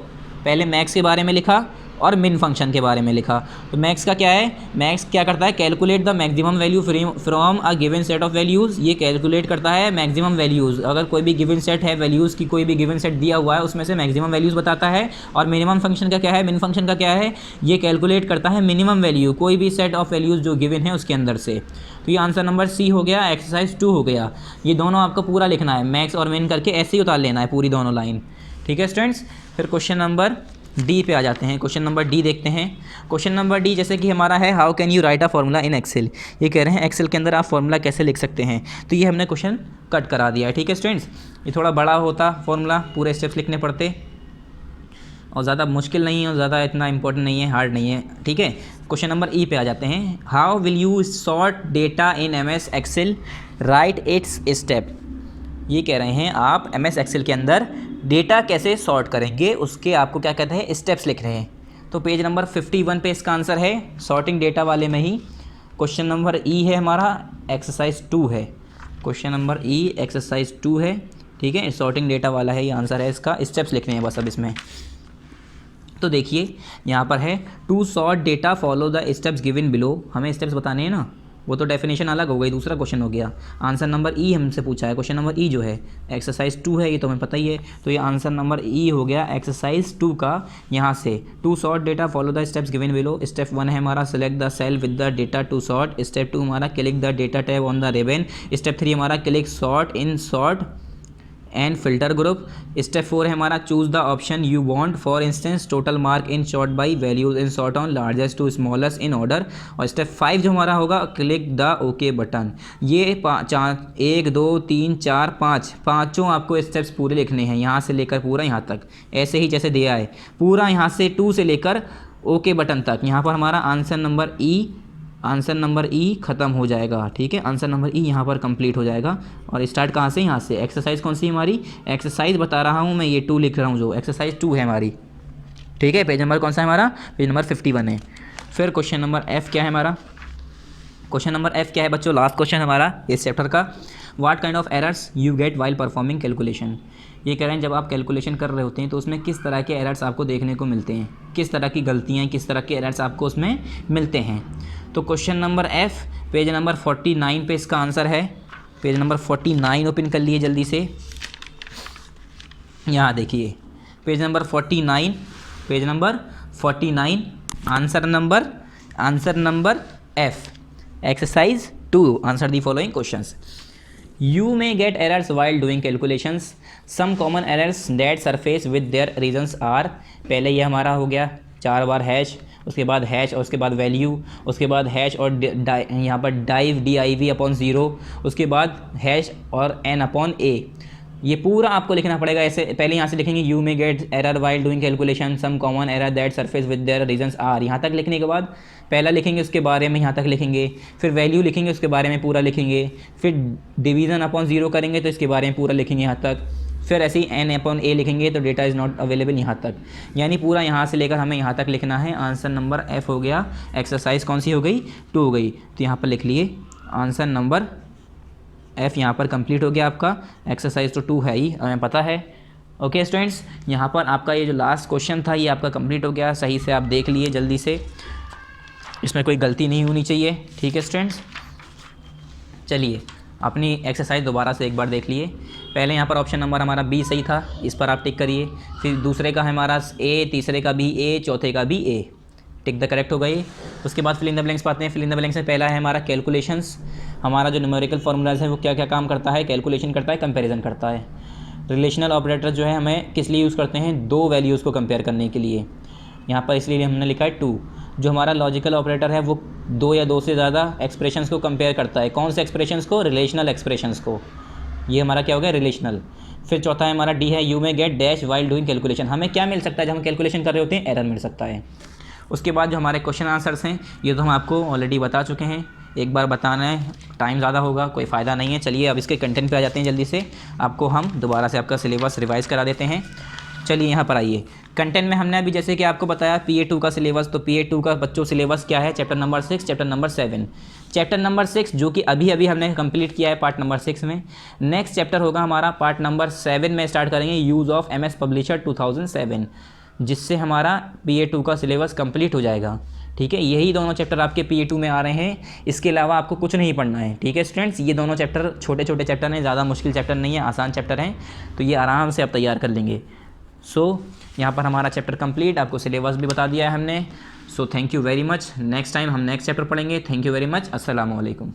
पहले मैक्स के बारे में लिखा और मिन फंक्शन के बारे में लिखा। तो मैक्स का क्या है? मैक्स क्या करता है? Calculate the maximum value from a given set of values. ये कैलकुलेट करता है मैक्सिमम वैल्यूज़। अगर कोई भी गिवन सेट है, वैल्यूज़ की कोई भी गिवन सेट दिया हुआ है उसमें से मैक्सिमम वैल्यूज़ बताता है। और मिनिमम फंक्शन का क्या है? मिन फंक्शन का क्या है? ये कैलकुलेट करता है मिनिमम वैल्यू कोई भी सेट ऑफ वैल्यूज़ जो गिवन है उसके अंदर से। तो ये आंसर नंबर सी हो गया, एक्सरसाइज 2 हो गया। ये दोनों आपको पूरा लिखना है, मैक्स और मिन करके ऐसे ही उतार लेना है पूरी दोनों लाइन। ठीक है स्टूडेंट्स। फिर क्वेश्चन नंबर डी पे आ जाते हैं। क्वेश्चन नंबर डी देखते हैं। क्वेश्चन नंबर डी जैसे कि हमारा है how can you write a formula in Excel. ये कह रहे हैं एक्सेल के अंदर आप फॉर्मूला कैसे लिख सकते हैं। तो ये हमने क्वेश्चन कट करा दिया है। ठीक है स्टूडेंट्स, ये थोड़ा बड़ा होता फॉर्मूला, पूरे स्टेप्स लिखने पड़ते और ज़्यादा मुश्किल नहीं है और ज़्यादा इतना इंपॉर्टेंट नहीं है, हार्ड नहीं है। ठीक है, क्वेश्चन नंबर ई पे आ जाते हैं। How will you sort data in MS Excel, write its step. ये कह रहे हैं आप MS एक्सेल के अंदर डेटा कैसे सॉर्ट करेंगे, उसके आपको क्या कहते हैं? स्टेप्स लिख रहे हैं। तो पेज नंबर 51 पे इसका आंसर है सॉर्टिंग डेटा वाले में ही। क्वेश्चन नंबर ई है हमारा, एक्सरसाइज 2 है। क्वेश्चन नंबर ई एक्सरसाइज 2 है। ठीक है, सॉर्टिंग डेटा वाला है, ये आंसर है इसका। स्टेप्स लिखने हैं बस अब इसमें। तो देखिए यहाँ पर है to sort data follow the steps given below. हमें स्टेप्स बताने हैं ना, वो तो डेफिनेशन अलग हो गई, दूसरा क्वेश्चन हो गया। आंसर नंबर ई हमसे पूछा है, क्वेश्चन नंबर ई जो है एक्सरसाइज 2 है, ये तो हमें पता ही है। तो ये आंसर नंबर ई हो गया एक्सरसाइज 2 का। यहाँ से to sort data follow the steps given below. Step 1 है हमारा select the cell with the data to sort. Step 2 हमारा click the data tab on the ribbon. Step 3 हमारा click sort in sort and filter group. Step 4 है हमारा choose the option you want, for instance total mark in short by values in sort on largest to smallest in order. और step 5 जो हमारा होगा click the okay button. ये 1 2 3 4 5 पाँचों आपको steps पूरे लिखने हैं, यहाँ से लेकर पूरा यहाँ तक, ऐसे ही जैसे दिया है पूरा, यहाँ से 2 से लेकर ओके बटन तक। यहाँ पर हमारा आंसर नंबर ई, आंसर नंबर ई ख़त्म हो जाएगा। ठीक है, आंसर नंबर ई यहाँ पर कंप्लीट हो जाएगा। और स्टार्ट कहाँ से? यहाँ से। एक्सरसाइज कौन सी हमारी? एक्सरसाइज बता रहा हूँ मैं, ये 2 लिख रहा हूँ, जो एक्सरसाइज 2 है हमारी। ठीक है, पेज नंबर कौन सा है हमारा? पेज नंबर 51 है। फिर क्वेश्चन नंबर एफ क्या है हमारा? क्वेश्चन नंबर एफ क्या है बच्चों? लास्ट क्वेश्चन हमारा इस चैप्टर का। What kind of errors you get while performing calculation. ये कह रहे हैं जब आप कैलकुलेशन कर रहे होते हैं तो उसमें किस तरह के एरर्स आपको देखने को मिलते हैं, किस तरह की गलतियाँ, किस तरह के एरर्स आपको उसमें मिलते हैं। तो question number F page number 49 पे इसका आंसर है। पेज नंबर 49 ओपन कर लिए जल्दी से। यहाँ देखिए page number 49, page number 49, answer number F exercise 2, answer the following questions. You may get errors while doing calculations. Some common errors that surface with their reasons are, पहले ये हमारा हो गया 4 बार हैश, उसके बाद हैश और उसके बाद वैल्यू, उसके बाद हैश और यहाँ पर डाइव div/0, उसके बाद हैश और n/a। ये पूरा आपको लिखना पड़ेगा ऐसे। पहले यहाँ से लिखेंगे you may get error while doing calculation, some common error that surface with their reasons are. यहाँ तक लिखने के बाद पहला लिखेंगे, उसके बारे में यहाँ तक लिखेंगे, फिर वैल्यू लिखेंगे, उसके बारे में पूरा लिखेंगे, फिर डिवीज़न/0 करेंगे तो इसके बारे में पूरा लिखेंगे यहाँ तक, फिर ऐसे ही n/a लिखेंगे तो डेटा इज़ नॉट अवेलेबल यहाँ तक। यानी पूरा यहाँ से लेकर हमें यहाँ तक लिखना है। आंसर नंबर एफ हो गया। एक्सरसाइज कौन सी हो गई? 2 हो गई। तो यहाँ पर लिख लिए आंसर नंबर एफ यहाँ पर कंप्लीट हो गया आपका। एक्सरसाइज तो 2 है ही, हमें पता है। ओके स्टूडेंट्स, यहाँ पर आपका ये जो लास्ट क्वेश्चन था ये आपका कंप्लीट हो गया। सही से आप देख लिए जल्दी से, इसमें कोई गलती नहीं होनी चाहिए। ठीक है स्टूडेंट्स, चलिए अपनी एक्सरसाइज दोबारा से एक बार देख लिए। पहले यहाँ पर ऑप्शन नंबर हमारा बी सही था, इस पर आप टिक करिए। फिर दूसरे का हमारा ए, तीसरे का भी ए, चौथे का भी ए। टिक द करेक्ट हो गई। उसके बाद फिल इन द ब्लैंक्स पाते हैं। फिल इन द ब्लैंक्स में पहला है हमारा कैलकुलेशंस। हमारा जो न्यूमेरिकल फार्मूलाज है वो क्या क्या काम करता है, कैलकुलेशन करता है, कंपैरिजन करता है। रिलेशनल ऑपरेटर जो है हमें किस लिए यूज़ करते हैं, दो वैल्यूज़ को कंपेयर करने के लिए। यहाँ पर इसलिए हमने लिखा है 2। जो हमारा लॉजिकल ऑपरेटर है वो दो या दो से ज़्यादा एक्सप्रेशंस को कंपेयर करता है। कौन से एक्सप्रेशंस को, रिलेशनल एक्सप्रेशंस को। ये हमारा क्या हो गया, रिलेशनल। फिर चौथा है हमारा डी है, you may gate dash while doing calculation. हमें क्या मिल सकता है जब हम कैलकुलेशन कर रहे होते हैं, एरर मिल सकता है। उसके बाद जो हमारे क्वेश्चन आंसर्स हैं ये तो हम आपको ऑलरेडी बता चुके हैं, एक बार बताना है टाइम ज़्यादा होगा, कोई फ़ायदा नहीं है। चलिए अब इसके कंटेंट पे आ जाते हैं जल्दी से। आपको हम दोबारा से आपका सिलेबस रिवाइज़ करा देते हैं। चलिए यहाँ पर आइए। कंटेंट में हमने अभी जैसे कि आपको बताया PA2 का सिलेबस, तो PA2 का बच्चों सिलेबस क्या है, chapter number 6, chapter number 7। Chapter number 6 जो कि अभी अभी हमने कंप्लीट किया है पार्ट नंबर 6 में। नेक्स्ट चैप्टर होगा हमारा पार्ट नंबर 7 में स्टार्ट करेंगे, यूज़ ऑफ MS पब्लिशर 2007, जिससे हमारा PA2 का सिलेबस कंप्लीट हो जाएगा। ठीक है, यही दोनों चैप्टर आपके PA2 में आ रहे हैं, इसके अलावा आपको कुछ नहीं पढ़ना है। ठीक है स्टूडेंट्स, ये दोनों चैप्टर छोटे छोटे चैप्टर हैं, ज़्यादा मुश्किल चैप्टर नहीं है, आसान चैप्टर हैं, तो ये आराम से आप तैयार कर लेंगे। यहाँ पर हमारा चैप्टर कंप्लीट, आपको सिलेबस भी बता दिया है हमने। Thank you very much. Next time हम नेक्स्ट चैप्टर पढ़ेंगे। Thank you very much. अस्सलाम वालेकुम।